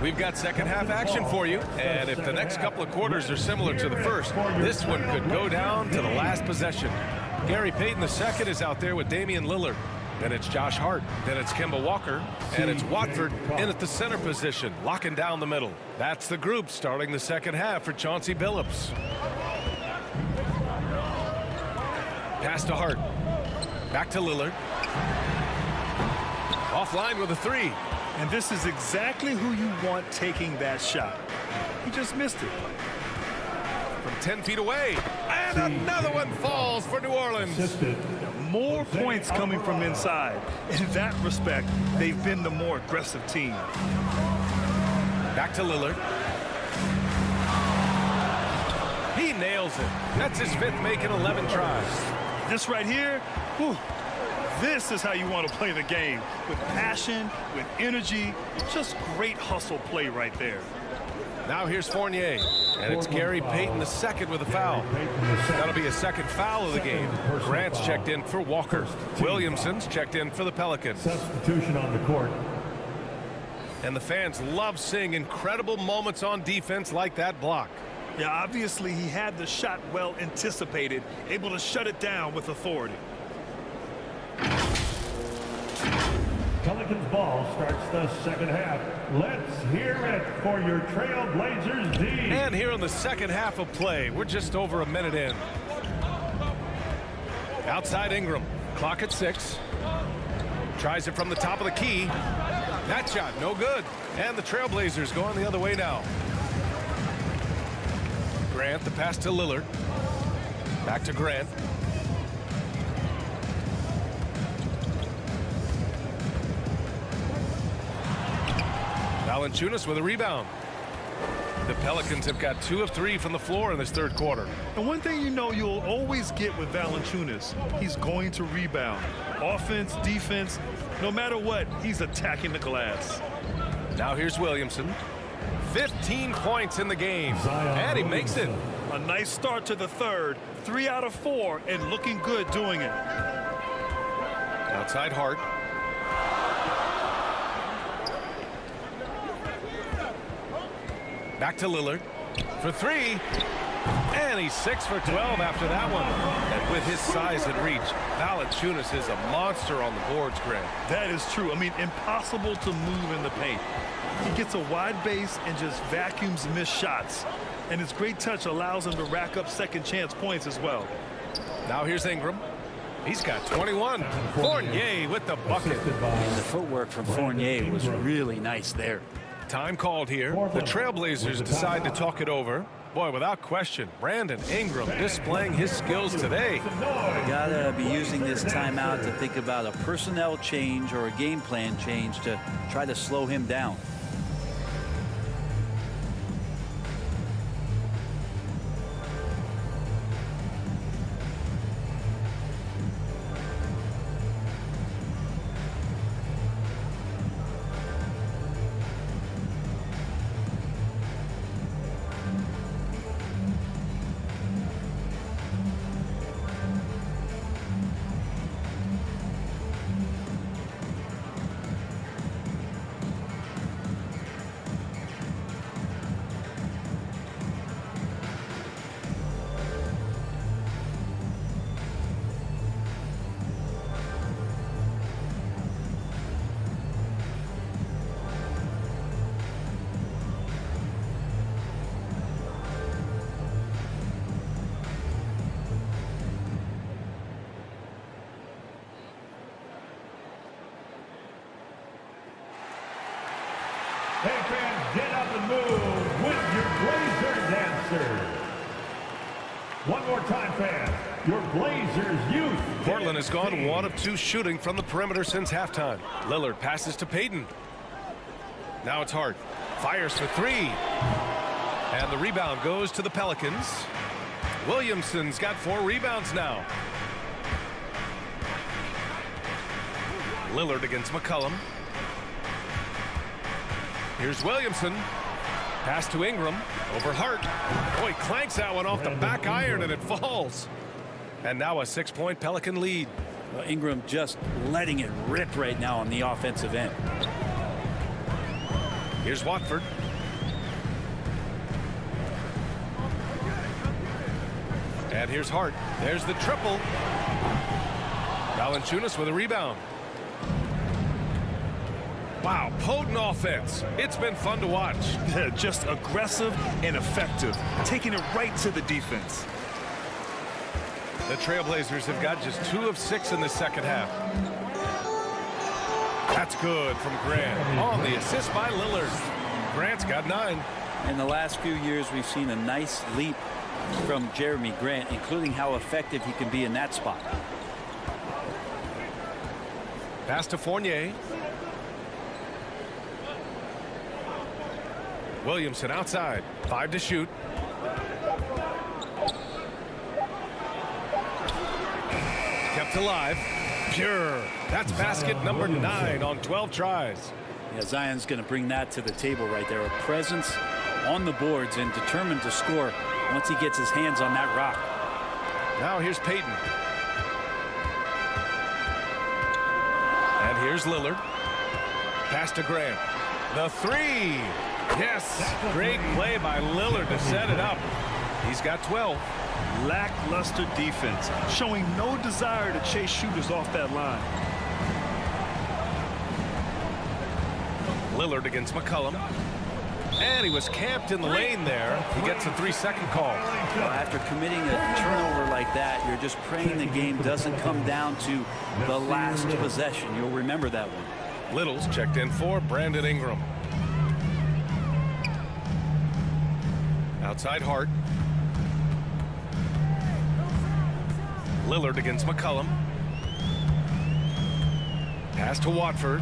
We've got second half action for you, and if the next couple of quarters are similar to the first, this one could go down to the last possession. Gary Payton II is out there with Damian Lillard. Then it's Josh Hart. Then it's Kemba Walker. And it's Watford in at the center position, locking down the middle. That's the group starting the second half for Chauncey Billups. Pass to Hart. Back to Lillard. Offline with a three. And this is exactly who you want taking that shot. He just missed it. From 10 feet away. And another one falls for New Orleans. More points coming from inside. In that respect, they've been the more aggressive team. Back to Lillard. He nails it. That's his fifth make in 11 tries. This right here, whew, this is how you want to play the game. With passion, with energy, just great hustle play right there. Now here's Fournier. And it's Gary Payton the second with a foul. That'll be a second foul of the game. Grant's checked in for Walker. Williamson's checked in for the Pelicans. Substitution on the court. And the fans love seeing incredible moments on defense like that block. Yeah, obviously he had the shot well anticipated, able to shut it down with authority. Pelicans ball starts the second half. Let's hear it for your Trailblazers D. And here in the second half of play, we're just over a minute in. Outside Ingram, clock at 6. Tries it from the top of the key. That shot, no good. And the Trailblazers going the other way now. Grant, the pass to Lillard. Back to Grant. Valanciunas with a rebound. The Pelicans have got 2 of 3 from the floor in this third quarter. And one thing you know you'll always get with Valanciunas, he's going to rebound. Offense, defense, no matter what, he's attacking the glass. Now here's Williamson. 15 points in the game. And he makes it. A nice start to the third. 3 out of 4 and looking good doing it. Outside Hart. Back to Lillard for 3. And he's 6 for 12 after that one. And with his size and reach, Valanciunas is a monster on the boards, Grant. That is true. I mean, impossible to move in the paint. He gets a wide base and just vacuums missed shots. And his great touch allows him to rack up second chance points as well. Now here's Ingram. He's got 21. Fournier with the bucket. And the footwork from Fournier was really nice there. Time called here. The Trailblazers decide to talk it over. Boy, without question, Brandon Ingram displaying his skills today. Gotta be using this timeout to think about a personnel change or a game plan change to try to slow him down. Hey fans, get up and move with your Blazer Dancer. One more time, fans. Your Blazers youth. Portland has gone 1 of 2 shooting from the perimeter since halftime. Lillard passes to Payton. Now it's Hart. Fires for 3. And the rebound goes to the Pelicans. Williamson's got 4 rebounds now. Lillard against McCollum. Here's Williamson. Pass to Ingram. Over Hart. Oh, he clanks that one off the back iron and it falls. And now a 6-point Pelican lead. Well, Ingram just letting it rip right now on the offensive end. Here's Watford. And here's Hart. There's the triple. Valanciunas with a rebound. Wow, potent offense. It's been fun to watch. Yeah, just aggressive and effective, taking it right to the defense. The Trailblazers have got just 2 of 6 in the second half. That's good from Grant on the assist by Lillard. Grant's got 9. In the last few years, we've seen a nice leap from Jeremy Grant, including how effective he can be in that spot. Pass to Fournier. Williamson outside. 5 to shoot. Kept alive. Pure. That's basket number 9 on 12 tries. Yeah, Zion's going to bring that to the table right there. A presence on the boards and determined to score once he gets his hands on that rock. Now here's Payton. And here's Lillard. Pass to Grant. The 3. Yes. Great play by Lillard to set it up. He's got 12. Lackluster defense, showing no desire to chase shooters off that line. Lillard against McCollum. And he was camped in the lane there. He gets a 3-second call. Well, after committing a turnover like that, you're just praying the game doesn't come down to the last possession. You'll remember that one. Little's checked in for Brandon Ingram. Outside Hart. Lillard against McCollum. Pass to Watford.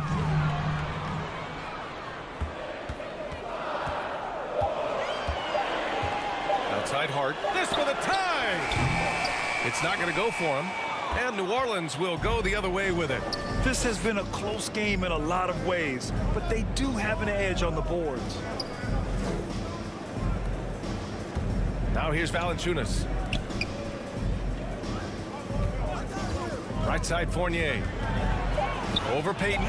Outside Hart. This for the tie! It's not going to go for him. And New Orleans will go the other way with it. This has been a close game in a lot of ways, but they do have an edge on the boards. Now here's Valanciunas. Right side Fournier. Over Payton.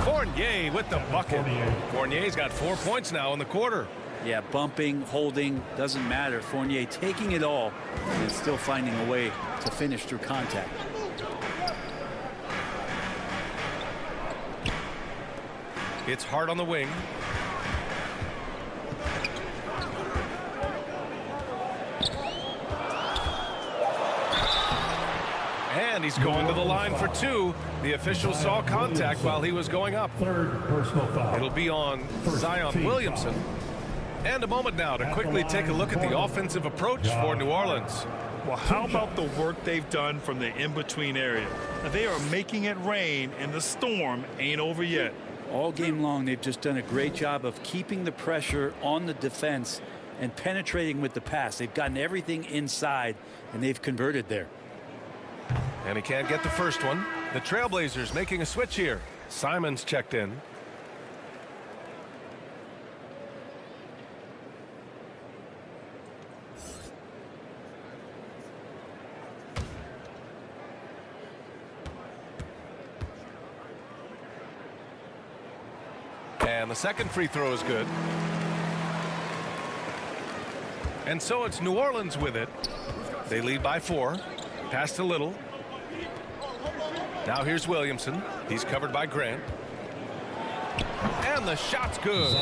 Fournier with the bucket. Fournier's got 4 points now in the quarter. Yeah, bumping, holding, doesn't matter. Fournier taking it all and still finding a way to finish through contact. It's Hart on the wing. And he's going to the line for 2. The official saw contact while he was going up. Third personal foul. It'll be on Zion Williamson. And a moment now to quickly take a look at the offensive approach for New Orleans. Well, how about the work they've done from the in-between area? Now, they are making it rain, and the storm ain't over yet. All game long, they've just done a great job of keeping the pressure on the defense and penetrating with the pass. They've gotten everything inside, and they've converted there. And he can't get the first one. The Trailblazers making a switch here. Simon's checked in. And the second free throw is good. And so it's New Orleans with it. They lead by 4. Pass to Little. Now here's Williamson. He's covered by Grant. And the shot's good.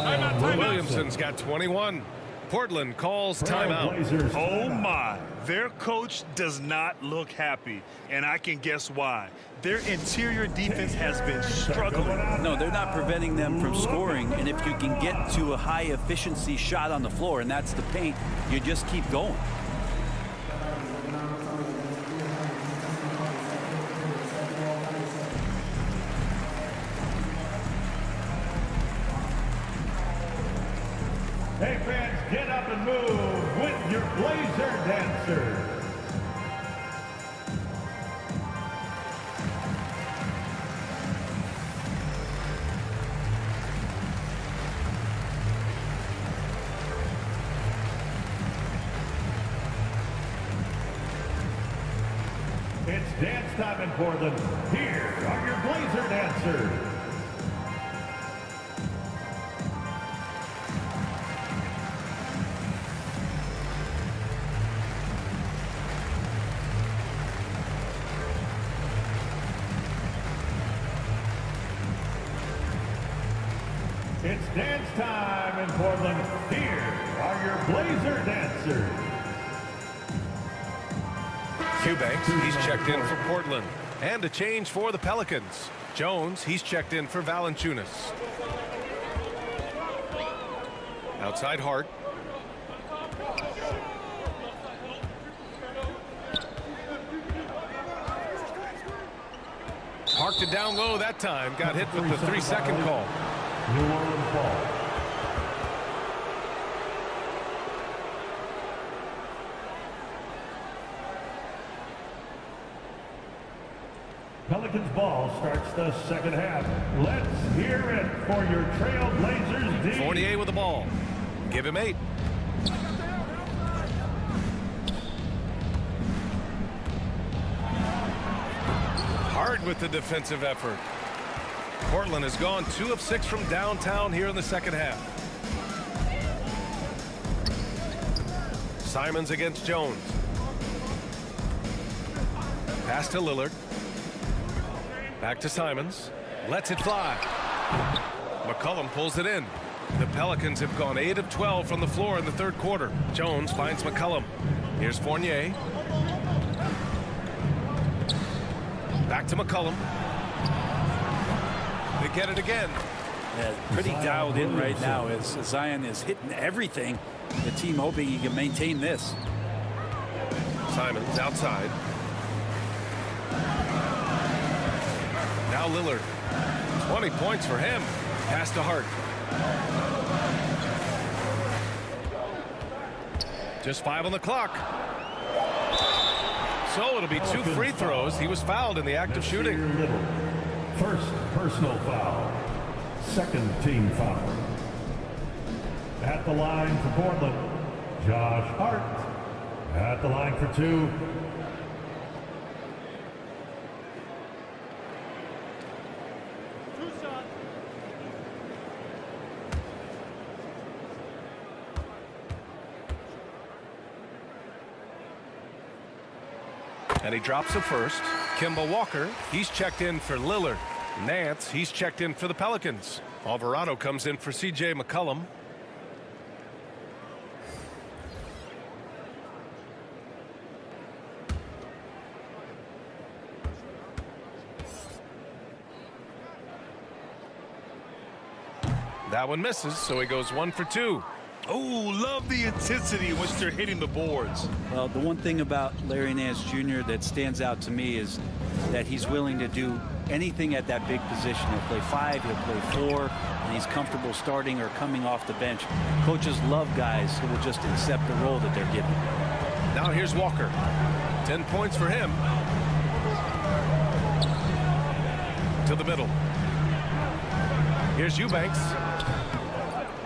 Williamson's got 21. Portland calls timeout. Oh my, their coach does not look happy, and I can guess why. Their interior defense has been struggling. No, they're not preventing them from scoring, and if you can get to a high efficiency shot on the floor, and that's the paint, you just keep going. Hey fans, get up and move with your Blazer dancer. It's dance time in Portland. Here are your Blazer dancers. time in Portland. Here are your Blazer dancers. Eubanks, he's checked in for Portland. And a change for the Pelicans. Jones, he's checked in for Valanciunas. Outside Hart. Parked it down low that time. Got hit with the 3-second call. New Orleans ball. Pelicans ball starts the second half. Let's hear it for your Trailblazers D. Fournier with the ball. Give him 8. Hard with the defensive effort. Portland has gone 2 of 6 from downtown here in the second half. Simons against Jones. Pass to Lillard. Back to Simons. Lets it fly. McCollum pulls it in. The Pelicans have gone 8 of 12 from the floor in the third quarter. Jones finds McCollum. Here's Fournier. Back to McCollum. They get it again. Yeah, pretty dialed in right now as Zion is hitting everything. The team hoping he can maintain this. Simons outside. Now Lillard. 20 points for him. Pass to Hart. Just 5 on the clock. So it'll be 2 free throws. He was fouled in the act of shooting. First personal foul. Second team foul. At the line for Portland, Josh Hart. At the line for 2. And he drops the first. Kemba Walker, he's checked in for Lillard. Nance, he's checked in for the Pelicans. Alvarado comes in for C.J. McCollum. That one misses, so he goes 1 for 2. Oh, love the intensity in which they're hitting the boards. Well, the one thing about Larry Nance Jr. that stands out to me is that he's willing to do anything at that big position. He'll play 5, he'll play 4, and he's comfortable starting or coming off the bench. Coaches love guys who will just accept the role that they're given. Now here's Walker. 10 points for him. To the middle. Here's Eubanks.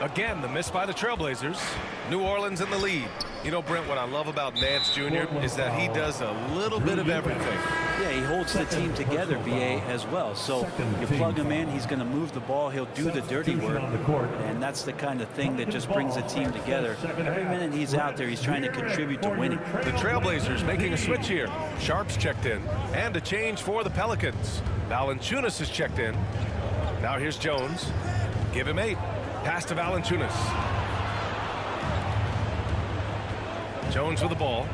Again, the miss by the Trailblazers. New Orleans in the lead. You know, Brent, what I love about Nance Jr. is that he does a little bit of everything. Yeah, he holds the team together, BA, as well. So you plug him in, he's going to move the ball, he'll do the dirty work, and that's the kind of thing that just brings the team together. Every minute he's out there, he's trying to contribute to winning. The Trailblazers making a switch here. Sharp's checked in, and a change for the Pelicans. Valanciunas is checked in. Now here's Jones. Give him 8. Pass to Valanciunas. Jones with the ball.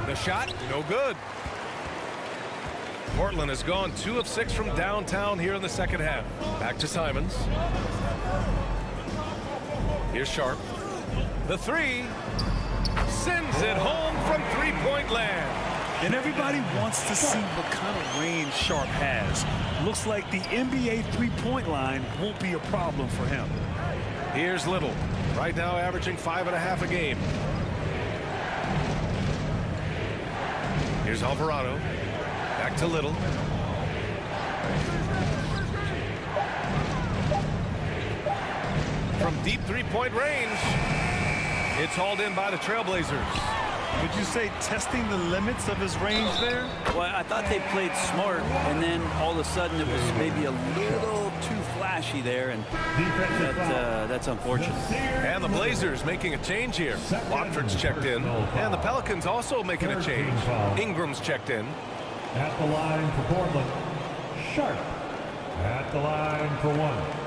The shot, no good. Portland has gone 2 of 6 from downtown here in the second half. Back to Simons. Here's Sharp. The 3. Sends it home from three-point land. And everybody wants to see what kind of range Sharp has. Looks like the NBA three-point line won't be a problem for him. Here's Little. Right now averaging 5.5 a game. Here's Alvarado. Back to Little. From deep three-point range. It's hauled in by the Trailblazers. Would you say testing the limits of his range there? Well, I thought they played smart, and then all of a sudden it was maybe a little too flashy there, and that's unfortunate. And the Blazers making a change here. Watford's checked in, and the Pelicans also making a change. Ingram's checked in. At the line for Portland, Sharp. At the line for one.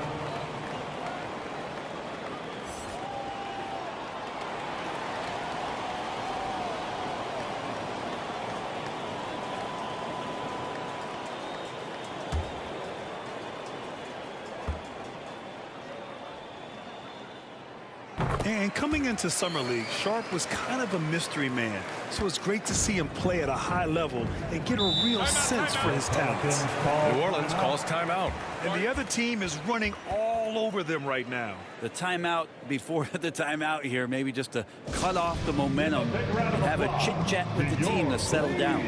And coming into Summer League, Sharp was kind of a mystery man. So it's great to see him play at a high level and get a real sense for his talents. New Orleans calls timeout. And the other team is running all over them right now. The timeout before the timeout here, maybe just to cut off the momentum and have a chit-chat with the team to settle down.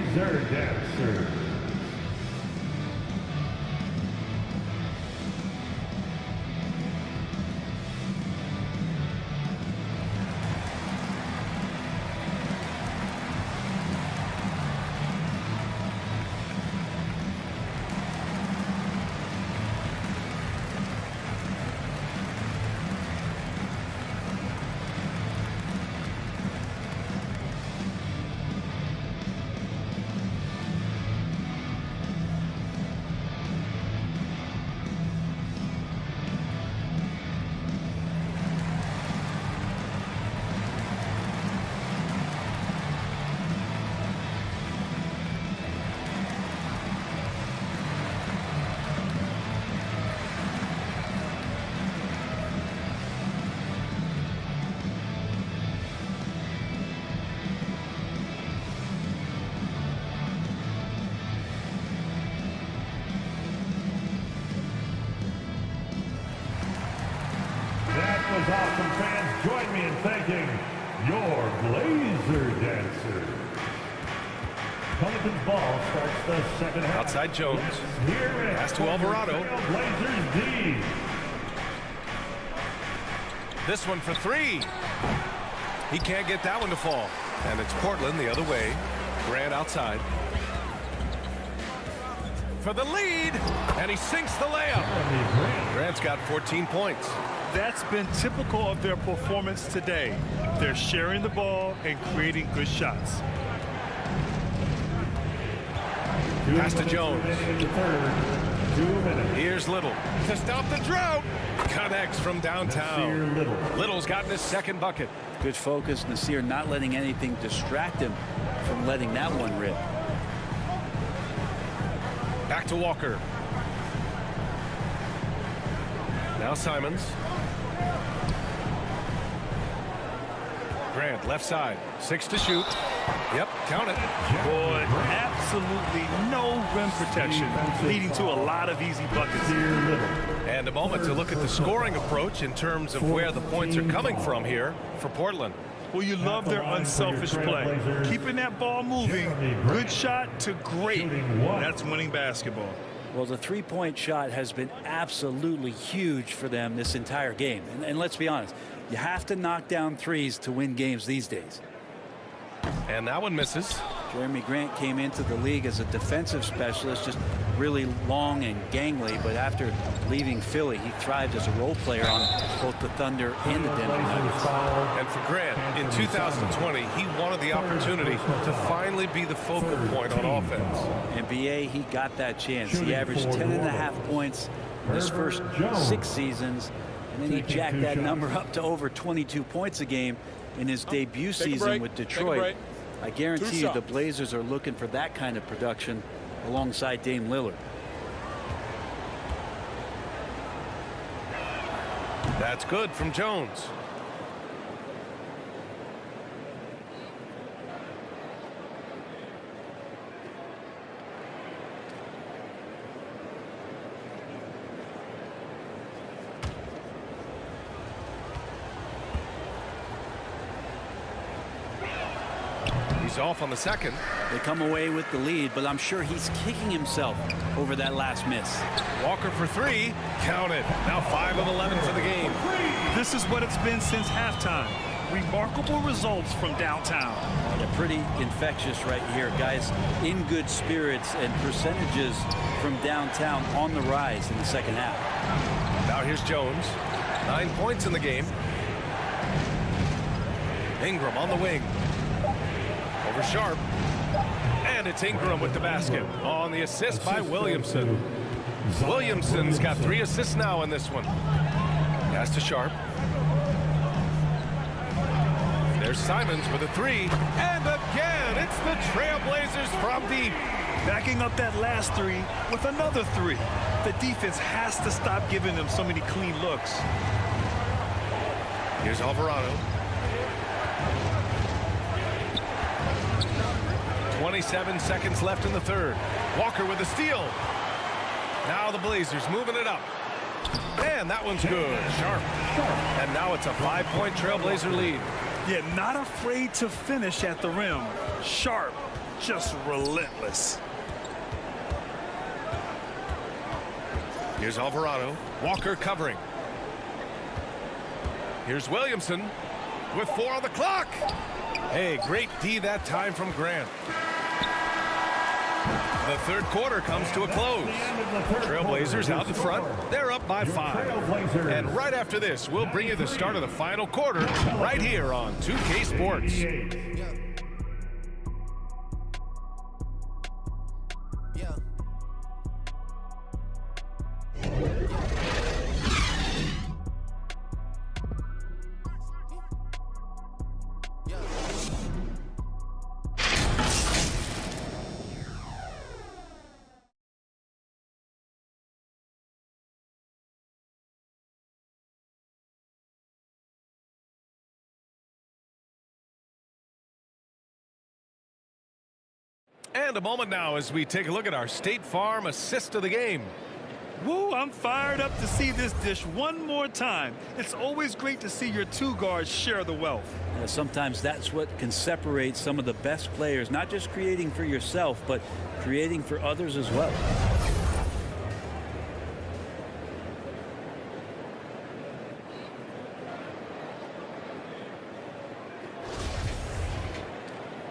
Awesome fans, join me in thanking your Blazer dancer. Pelicans ball starts the second half. Outside Jones. Pass to Alvarado. Blazers D. This one for three. He can't get that one to fall. And it's Portland the other way. Grant outside. For the lead. And he sinks the layup. Grant's got 14 points. That's been typical of their performance today. They're sharing the ball and creating good shots. Pass to Jones. Here's Little to stop the drought. Connects from downtown. Little's gotten his second bucket. Good focus. Nasir not letting anything distract him from letting that one rip. Back to Walker. Now Simons. Grant left side. 6 to shoot. Yep, count it. Boy, absolutely no rim protection, leading to a lot of easy buckets. And a moment to look at the scoring approach in terms of where the points are coming from here for Portland. Well, you love their unselfish play. Keeping that ball moving, good shot to great. That's winning basketball. Well, the three-point shot has been absolutely huge for them this entire game. And let's be honest, you have to knock down threes to win games these days. And that one misses. Jeremy Grant came into the league as a defensive specialist, just really long and gangly, but after leaving Philly, he thrived as a role player on both the Thunder and the Denver Nuggets. And for Grant, in 2020, he wanted the opportunity to finally be the focal point on offense. And BA, he got that chance. He averaged 10.5 points in his first 6 seasons, and then he jacked that number up to over 22 points a game in his debut season with Detroit. I guarantee you the Blazers are looking for that kind of production alongside Dame Lillard. That's good from Jones. He's off on the second. They come away with the lead, but I'm sure he's kicking himself over that last miss. Walker for three. Count it. Now 5 of 11 for the game. This is what it's been since halftime. Remarkable results from downtown. They're pretty infectious right here, guys. In good spirits and percentages from downtown on the rise in the second half. Now here's Jones. 9 points in the game. Ingram on the wing. Over Sharp. And it's Ingram with the basket on the assist by Williamson. Williamson's got 3 assists now in this one. Pass to Sharp. There's Simons with a 3. And again, it's the Trailblazers from deep. Backing up that last 3 with another 3. The defense has to stop giving them so many clean looks. Here's Alvarado. 27 seconds left in the third. Walker with the steal. Now the Blazers moving it up. And that one's good. Sharp. And now it's a 5-point Trailblazer lead. Yeah, not afraid to finish at the rim. Sharp, just relentless. Here's Alvarado. Walker covering. Here's Williamson with 4 on the clock. Hey, great D that time from Grant. The third quarter comes to a close. Trailblazers out in front. They're up by 5. And right after this, we'll bring you the start of the final quarter right here on 2K Sports. And a moment now as we take a look at our State Farm assist of the game. Woo, I'm fired up to see this dish one more time. It's always great to see your 2 guards share the wealth. Yeah, sometimes that's what can separate some of the best players, not just creating for yourself, but creating for others as well.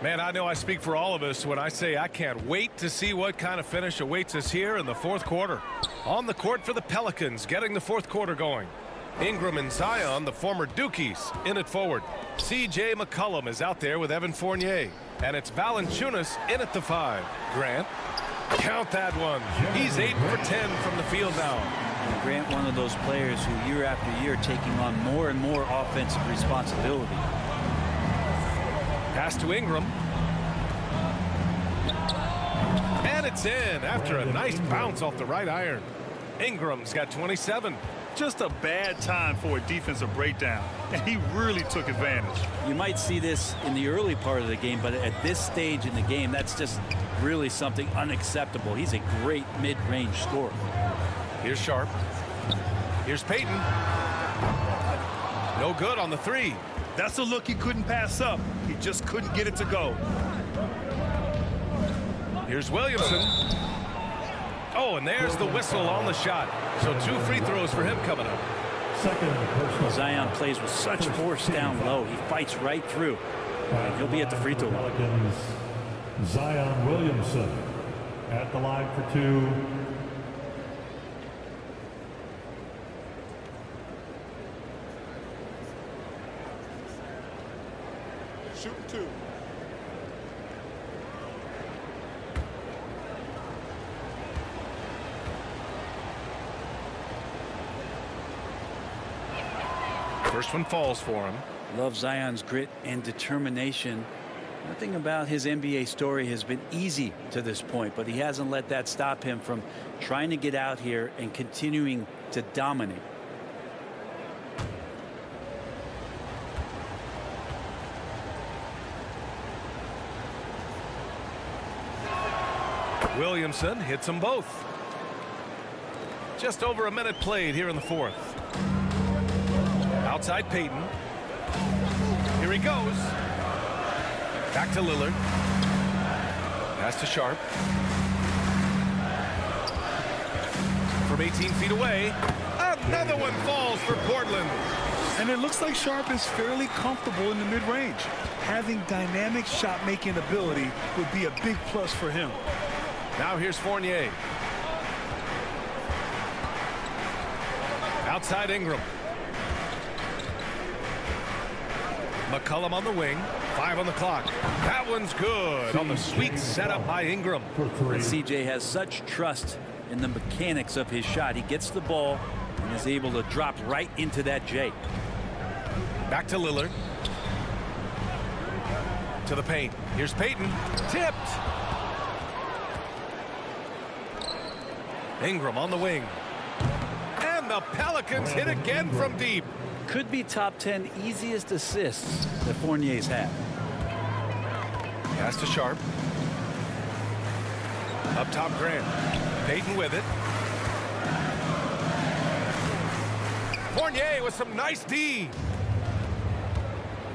Man, I know I speak for all of us when I say I can't wait to see what kind of finish awaits us here in the fourth quarter. On the court for the Pelicans, getting the fourth quarter going. Ingram and Zion, the former Dukies, in it forward. C.J. McCollum is out there with Evan Fournier. And it's Valanciunas in at the 5. Grant, count that one. He's 8 for 10 from the field now. And Grant, one of those players who year after year taking on more and more offensive responsibility. Pass to Ingram. And it's in after a nice bounce off the right iron. Ingram's got 27. Just a bad time for a defensive breakdown, and he really took advantage. You might see this in the early part of the game, but at this stage in the game, that's just really something unacceptable. He's a great mid-range scorer. Here's Sharp. Here's Payton. No good on the 3. That's a look he couldn't pass up. He just couldn't get it to go. Here's Williamson. Oh, and there's the whistle on the shot. So 2 free throws for him coming up. Zion plays with such force down low. He fights right through. And he'll be at the free throw line. Pelicans, Zion Williamson at the line for 2. Shooting 2. First one falls for him. Love Zion's grit and determination. Nothing about his NBA story has been easy to this point, but he hasn't let that stop him from trying to get out here and continuing to dominate. Williamson hits them both. Just over a minute played here in the fourth. Outside Payton. Here he goes. Back to Lillard. Pass to Sharp. From 18 feet away. Another one falls for Portland. And it looks like Sharp is fairly comfortable in the mid-range. Having dynamic shot-making ability would be a big plus for him. Now here's Fournier. Outside Ingram. McCollum on the wing. 5 on the clock. That one's good on the sweet setup by Ingram. CJ has such trust in the mechanics of his shot. He gets the ball and is able to drop right into that J. Back to Lillard. To the paint. Here's Payton. Tipped. Ingram on the wing. And the Pelicans hit again from deep. Could be top 10 easiest assists that Fournier's had. Pass to Sharp. Up top, Grant. Payton with it. Fournier with some nice D.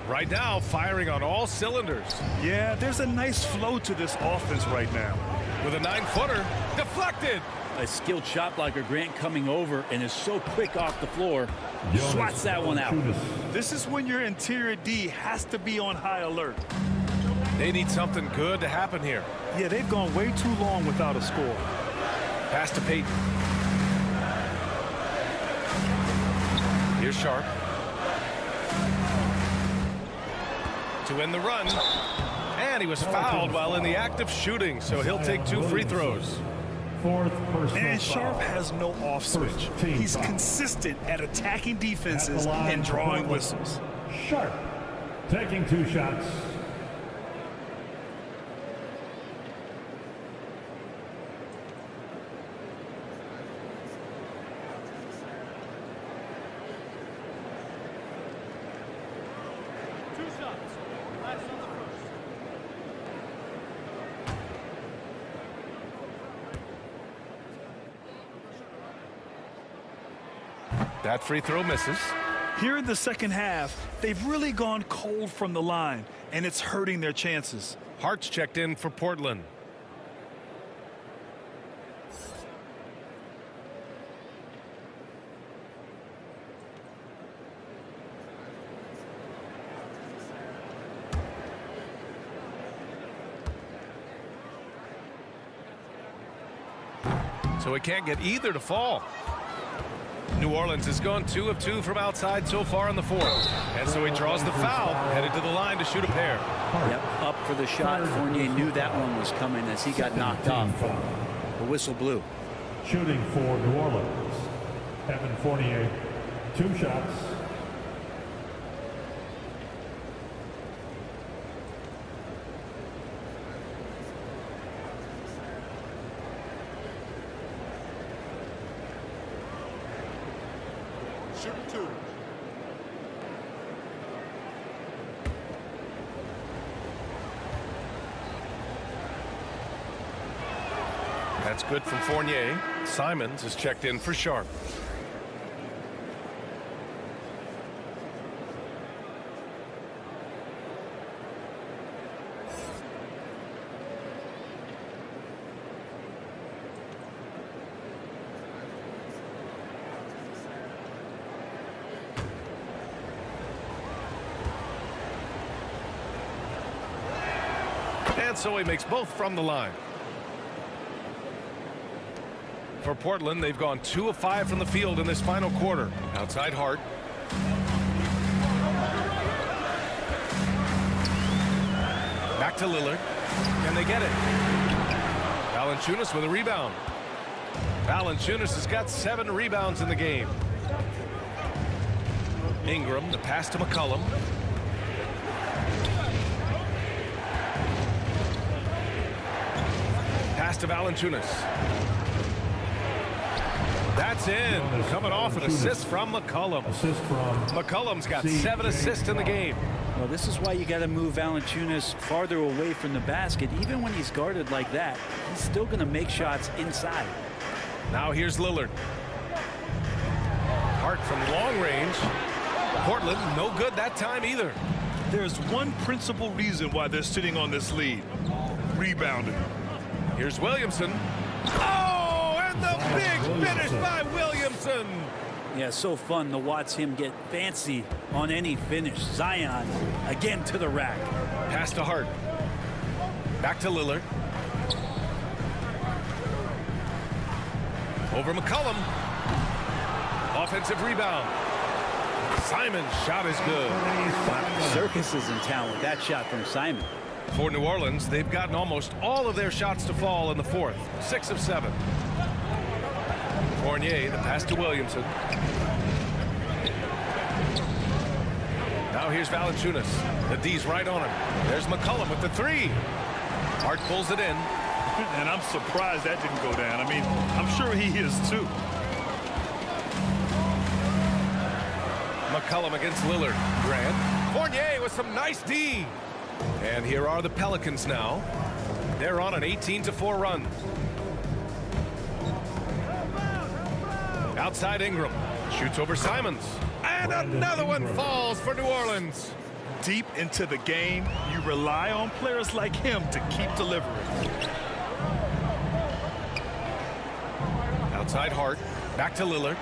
Right now, firing on all cylinders. Yeah, there's a nice flow to this offense right now. With a 9-footer. Deflected. A skilled shot blocker, Grant, coming over and is so quick off the floor. Swats that one out. This is when your interior D has to be on high alert. They need something good to happen here. Yeah, they've gone way too long without a score. Pass to Payton. Here's Sharp. To end the run. And he was fouled while in the act of shooting, so he'll take 2 free throws. Fourth personal And Sharp foul. has no off switch. He's consistent at attacking defenses and drawing whistles. Sharp taking 2 shots. That free throw misses. Here in the second half, they've really gone cold from the line, and it's hurting their chances. Hart's checked in for Portland. So he can't get either to fall. New Orleans has gone 2 of 2 from outside so far in the fourth. And so he draws the foul, headed to the line to shoot a pair. Yep, up for the shot. Fournier knew that one was coming as he got knocked off. The whistle blew. Shooting for New Orleans. Evan Fournier, 2 shots. That's good from Fournier. Simons is checked in for Sharp. And so he makes both from the line. For Portland, they've gone 2 of 5 from the field in this final quarter. Outside Hart. Back to Lillard. Can they get it? Valanciunas with a rebound. Valanciunas has got 7 rebounds in the game. Ingram, the pass to McCollum. Pass to Valanciunas. That's in. Coming off an assist from McCollum. Assist from McCollum's got 7 assists in the game. Well, this is why you got to move Valanciunas farther away from the basket. Even when he's guarded like that, he's still going to make shots inside. Now here's Lillard. Hart from long range. Portland, no good that time either. There's one principal reason why they're sitting on this lead. Rebounding. Here's Williamson. Oh, and the big finish by Williamson. Yeah, so fun to watch him get fancy on any finish. Zion again to the rack. Pass to Hart. Back to Lillard. Over McCollum. Offensive rebound. Simon's shot is good. Circus is in town with that shot from Simon. For New Orleans, they've gotten almost all of their shots to fall in the fourth. 6 of 7. Fournier, the pass to Williamson. Now here's Valanciunas. The D's right on him. There's McCollum with the three. Hart pulls it in. And I'm surprised that didn't go down. I mean, I'm sure he is too. McCollum against Lillard. Grant. Fournier with some nice D. And here are the Pelicans now. They're on an 18-4 run. Outside Ingram. Shoots over Simons. And another one falls for New Orleans. Deep into the game, you rely on players like him to keep delivering. Outside Hart. Back to Lillard.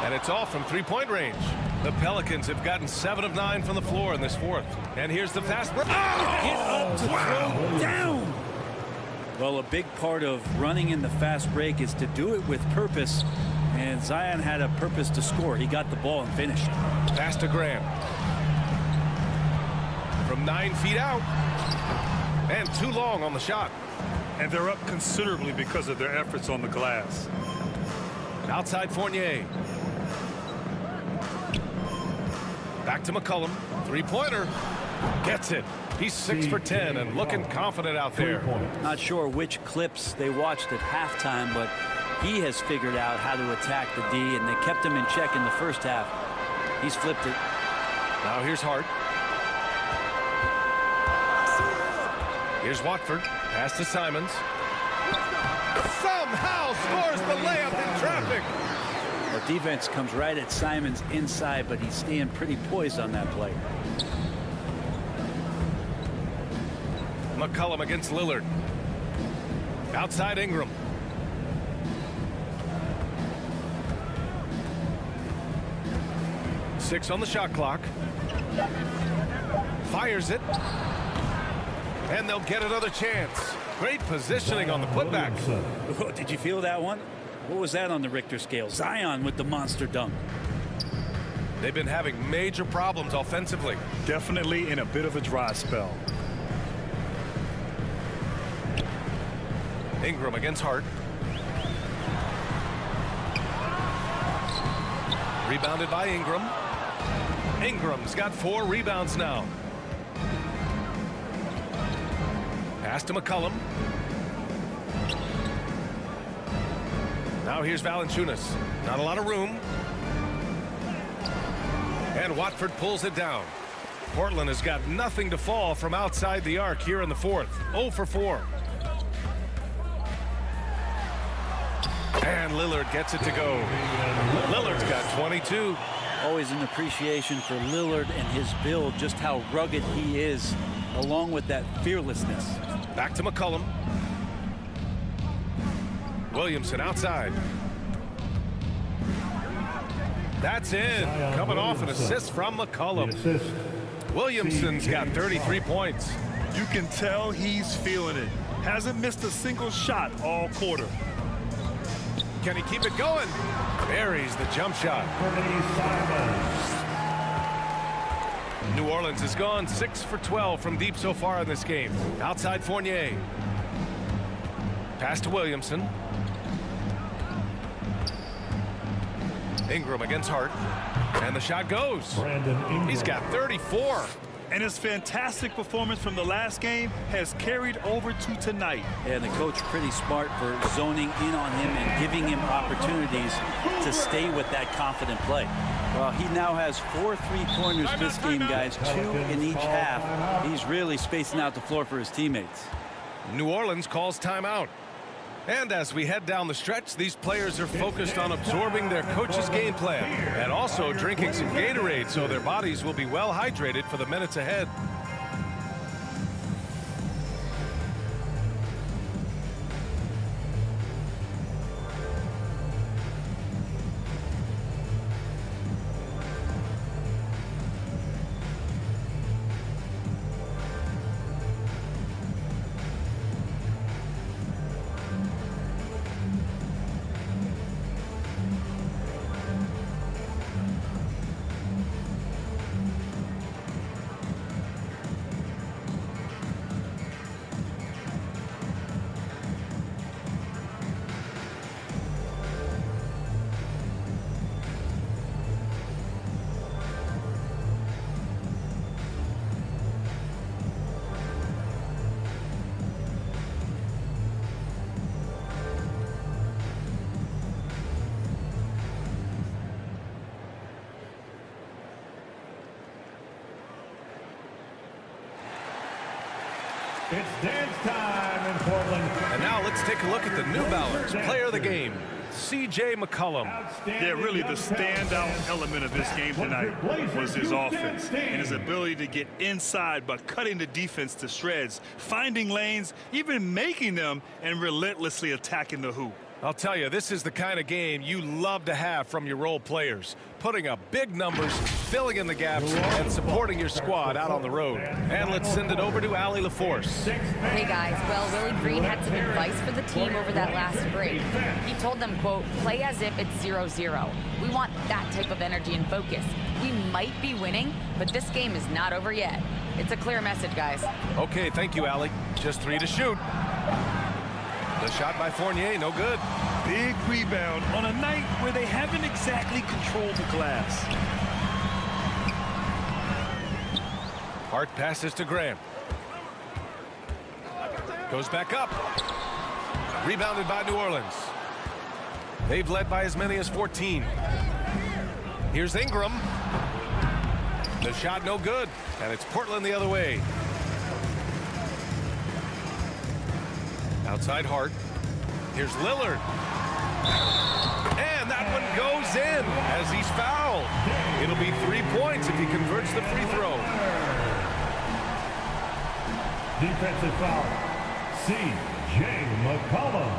And it's off from three-point range. The Pelicans have gotten 7 of 9 from the floor in this fourth. And here's the fast break. Get up to throw down. Well, a big part of running in the fast break is to do it with purpose. And Zion had a purpose to score. He got the ball and finished. Pass to Graham. From 9 feet out. And too long on the shot. And they're up considerably because of their efforts on the glass. Outside Fournier. Back to McCollum. Three-pointer. Gets it. He's 6 for 10 and looking confident out there. Not sure which clips they watched at halftime, but he has figured out how to attack the D, and they kept him in check in the first half. He's flipped it. Now here's Hart. Here's Watford. Pass to Simons. Somehow scores the layup in traffic. The defense comes right at Simons inside, but he's staying pretty poised on that play. McCollum against Lillard. Outside Ingram. Six on the shot clock. Fires it. And they'll get another chance. Great positioning on the putback. Oh, did you feel that one? What was that on the Richter scale? Zion with the monster dunk. They've been having major problems offensively. Definitely in a bit of a dry spell. Ingram against Hart. Rebounded by Ingram. Ingram's got 4 rebounds now. Pass to McCollum. Now here's Valanciunas. Not a lot of room. And Watford pulls it down. Portland has got nothing to fall from outside the arc here in the fourth. 0 for 4. And Lillard gets it to go. Lillard's got 22. Always an appreciation for Lillard and his build, just how rugged he is, along with that fearlessness. Back to McCollum. Williamson outside. That's in. Coming off an assist from McCollum. Williamson's got 33 points. You can tell he's feeling it. Hasn't missed a single shot all quarter. Can he keep it going? Buries the jump shot. New Orleans has gone 6 for 12 from deep so far in this game. Outside Fournier. Pass to Williamson. Ingram against Hart. And the shot goes. He's got 34. And his fantastic performance from the last game has carried over to tonight. And the coach pretty smart for zoning in on him and giving him opportunities to stay with that confident play. Well, he now has 4 3-pointers this game, guys, 2 in each half. He's really spacing out the floor for his teammates. New Orleans calls timeout. And as we head down the stretch, these players are focused on absorbing their coach's game plan and also drinking some Gatorade so their bodies will be well hydrated for the minutes ahead. It's dance time in Portland. And now let's take a look at the New Balance player of the game, C.J. McCollum. Yeah, really the standout element of this game tonight was his offense and his ability to get inside by cutting the defense to shreds, finding lanes, even making them, and relentlessly attacking the hoop. I'll tell you, this is the kind of game you love to have from your role players. Putting up big numbers, filling in the gaps, and supporting your squad out on the road. And let's send it over to Allie LaForce. Hey guys, well, Willie Green had some advice for the team over that last break. He told them, quote, play as if it's 0-0. We want that type of energy and focus. We might be winning, but this game is not over yet. It's a clear message, guys. Okay, thank you, Allie. Just 3 to shoot. The shot by Fournier, no good. Big rebound on a night where they haven't exactly controlled the glass. Hart passes to Graham. Goes back up. Rebounded by New Orleans. They've led by as many as 14. Here's Ingram. The shot no good, and it's Portland the other way. Outside Hart. Here's Lillard. And that one goes in as he's fouled. It'll be 3 points if he converts the free throw. Defensive foul. C.J. McCollum.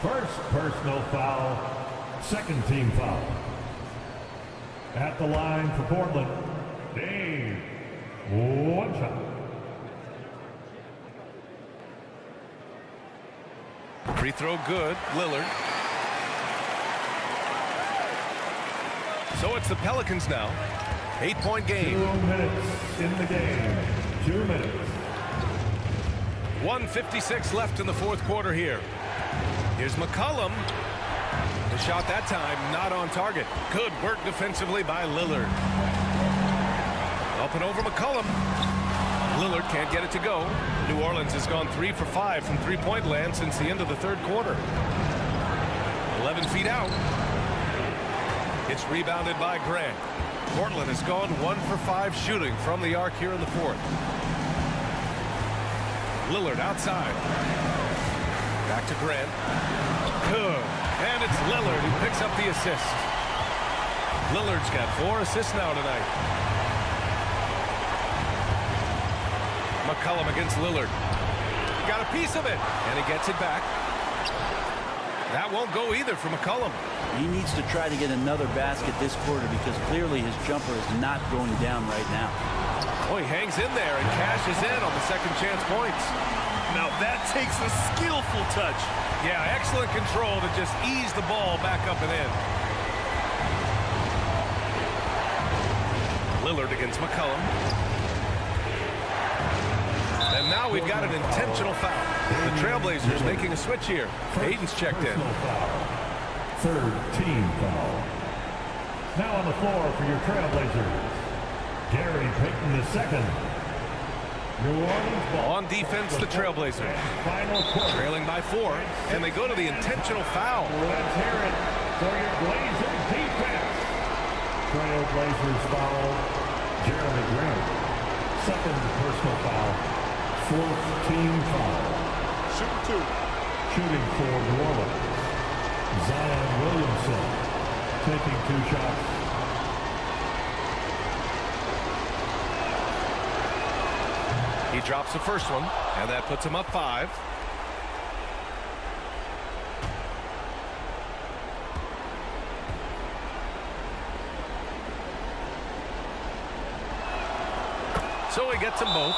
First personal foul. Second team foul. At the line for Portland, Dave. One shot. Free throw good. Lillard. So it's the Pelicans now. 8-point game. 2 minutes in the game. 2 minutes. 1:56 left in the fourth quarter here. Here's McCollum. The shot that time not on target. Good work defensively by Lillard. Up and over McCollum. Lillard can't get it to go. New Orleans has gone 3 for 5 from three-point land since the end of the third quarter. 11 feet out. It's rebounded by Grant. Portland has gone 1 for 5 shooting from the arc here in the fourth. Lillard outside. Back to Grant. Good. And it's Lillard who picks up the assist. Lillard's got 4 assists now tonight. McCollum against Lillard. Got a piece of it, and he gets it back. That won't go either for McCollum. He needs to try to get another basket this quarter because clearly his jumper is not going down right now. Oh, he hangs in there and cashes in on the second chance points. Now that takes a skillful touch. Yeah, excellent control to just ease the ball back up and in. Lillard against McCollum. And now we've got an intentional foul. The Trailblazers making a switch here. Hayden's checked in. Third team foul. Now on the floor for your Trailblazers, Gary Payton II. New Orleans ball. On defense, the Trailblazers. Final quarter. Trailing by 4, and they go to the intentional foul. Let's hear it for your Blazer defense. Trailblazers foul. Jeremy Grant. Second personal foul. Fourth team foul. Shoot 2. Shooting for New Orleans, Zion Williamson taking 2 shots. He drops the first one, and that puts him up 5. So he gets them both,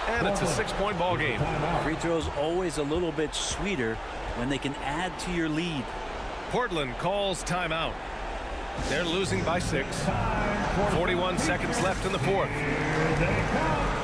and it's a 6-point ball game. Free throws always a little bit sweeter when they can add to your lead. Portland calls timeout. They're losing by 6. 41 seconds left in the fourth. Here they come.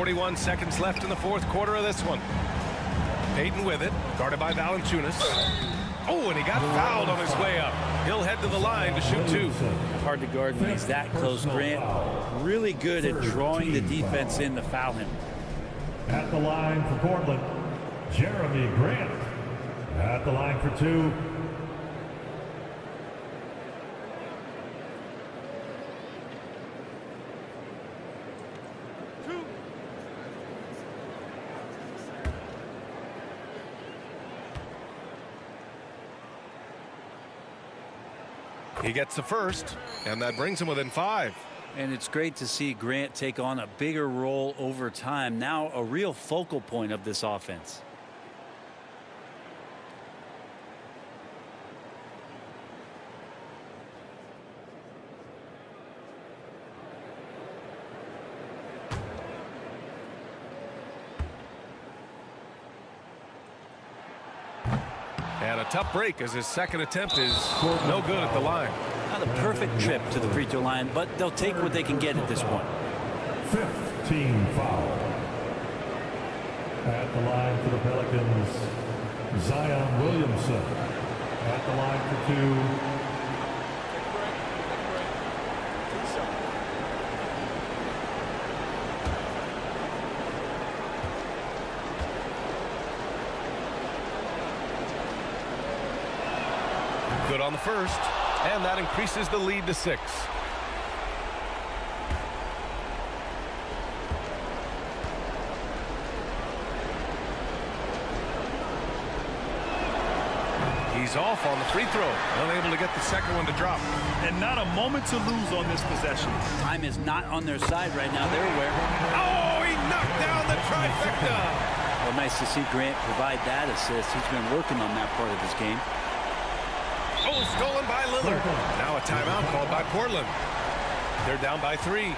41 seconds left in the fourth quarter of this one. Payton with it, guarded by Valanciunas. Oh, and he got fouled on his way up. He'll head to the line to shoot two. Hard to guard when he's that close. Grant really good at drawing the defense in to foul him. At the line for Portland, Jeremy Grant. At the line for two. He gets the first, and that brings him within 5. And it's great to see Grant take on a bigger role over time. Now a real focal point of this offense. And a tough break as his second attempt is no good at the line. Not a perfect trip to the free throw line, but they'll take what they can get at this point. 5th team foul. At the line for the Pelicans, Zion Williamson. At the line for two. Good on the first, and that increases the lead to 6. He's off on the free throw, unable to get the second one to drop. And not a moment to lose on this possession. Time is not on their side right now. They're aware. Oh, he knocked down the trifecta. Well, nice to see Grant provide that assist. He's been working on that part of his game. Oh, stolen by Lillard. Now a timeout called by Portland. They're down by 3.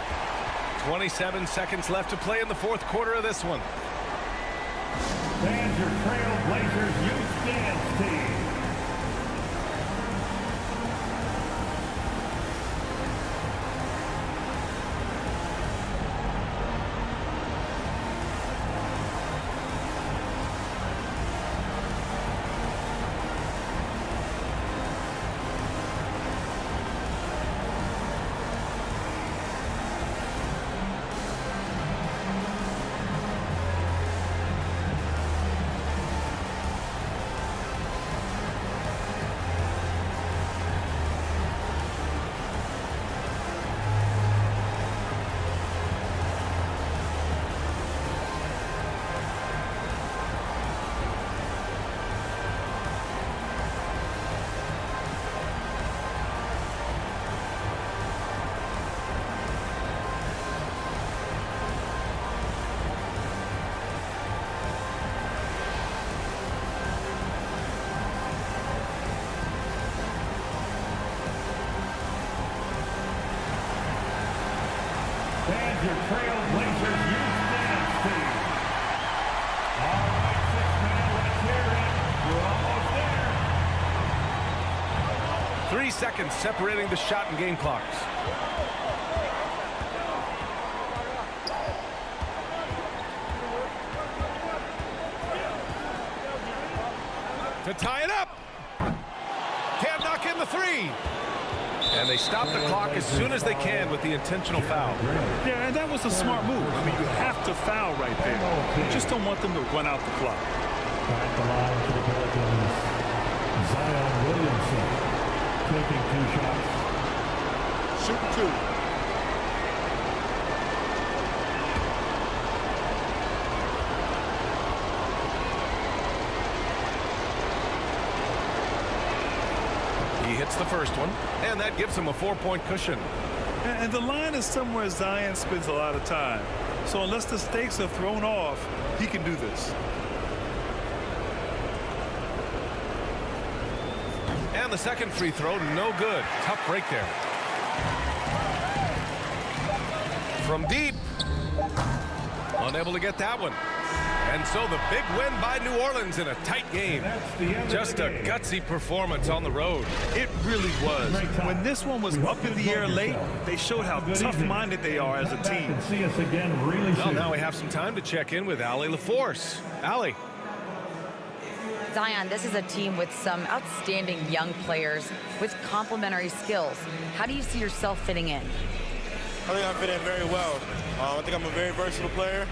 27 seconds left to play in the fourth quarter of this one. And your Trail Blazers youth dance team. And your Trail Blazers youth dance team. All right, 6 minutes, let's hear it. We're almost there. 3 seconds separating the shot and game clocks. To tie it up. Can't knock in the 3. And they stop the clock as soon as they can with the intentional foul. Yeah, and that was a smart move. I mean, you have to foul right there. You just don't want them to run out the clock. At the line for the Pelicans, Zion Williamson taking 2 shots. Shooting 2. He hits the first one, and that gives him a 4-point cushion. And the line is somewhere Zion spends a lot of time. So unless the stakes are thrown off, he can do this. And the second free throw, no good. Tough break there. From deep. Unable to get that one. And so the big win by New Orleans in a tight game. Just a gutsy performance on the road. It really was. When this one was up in the air late, they showed how tough-minded they are as a team. See us again really Well, soon. now we have some time to check in with Allie LaForce. Allie. Zion, this is a team with some outstanding young players with complementary skills. How do you see yourself fitting in? I think I fit in very well. I think I'm a very versatile player.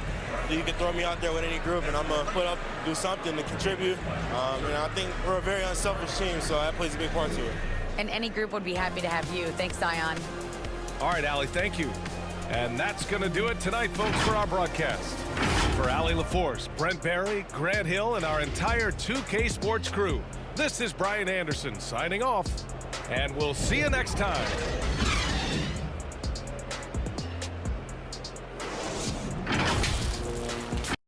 You can throw me out there with any group, and I'm going to put up, do something to contribute. And I think we're a very unselfish team, so that plays a big part to it. And any group would be happy to have you. Thanks, Zion. All right, Allie, thank you. And that's going to do it tonight, folks, for our broadcast. For Allie LaForce, Brent Barry, Grant Hill, and our entire 2K Sports crew, this is Brian Anderson signing off, and we'll see you next time.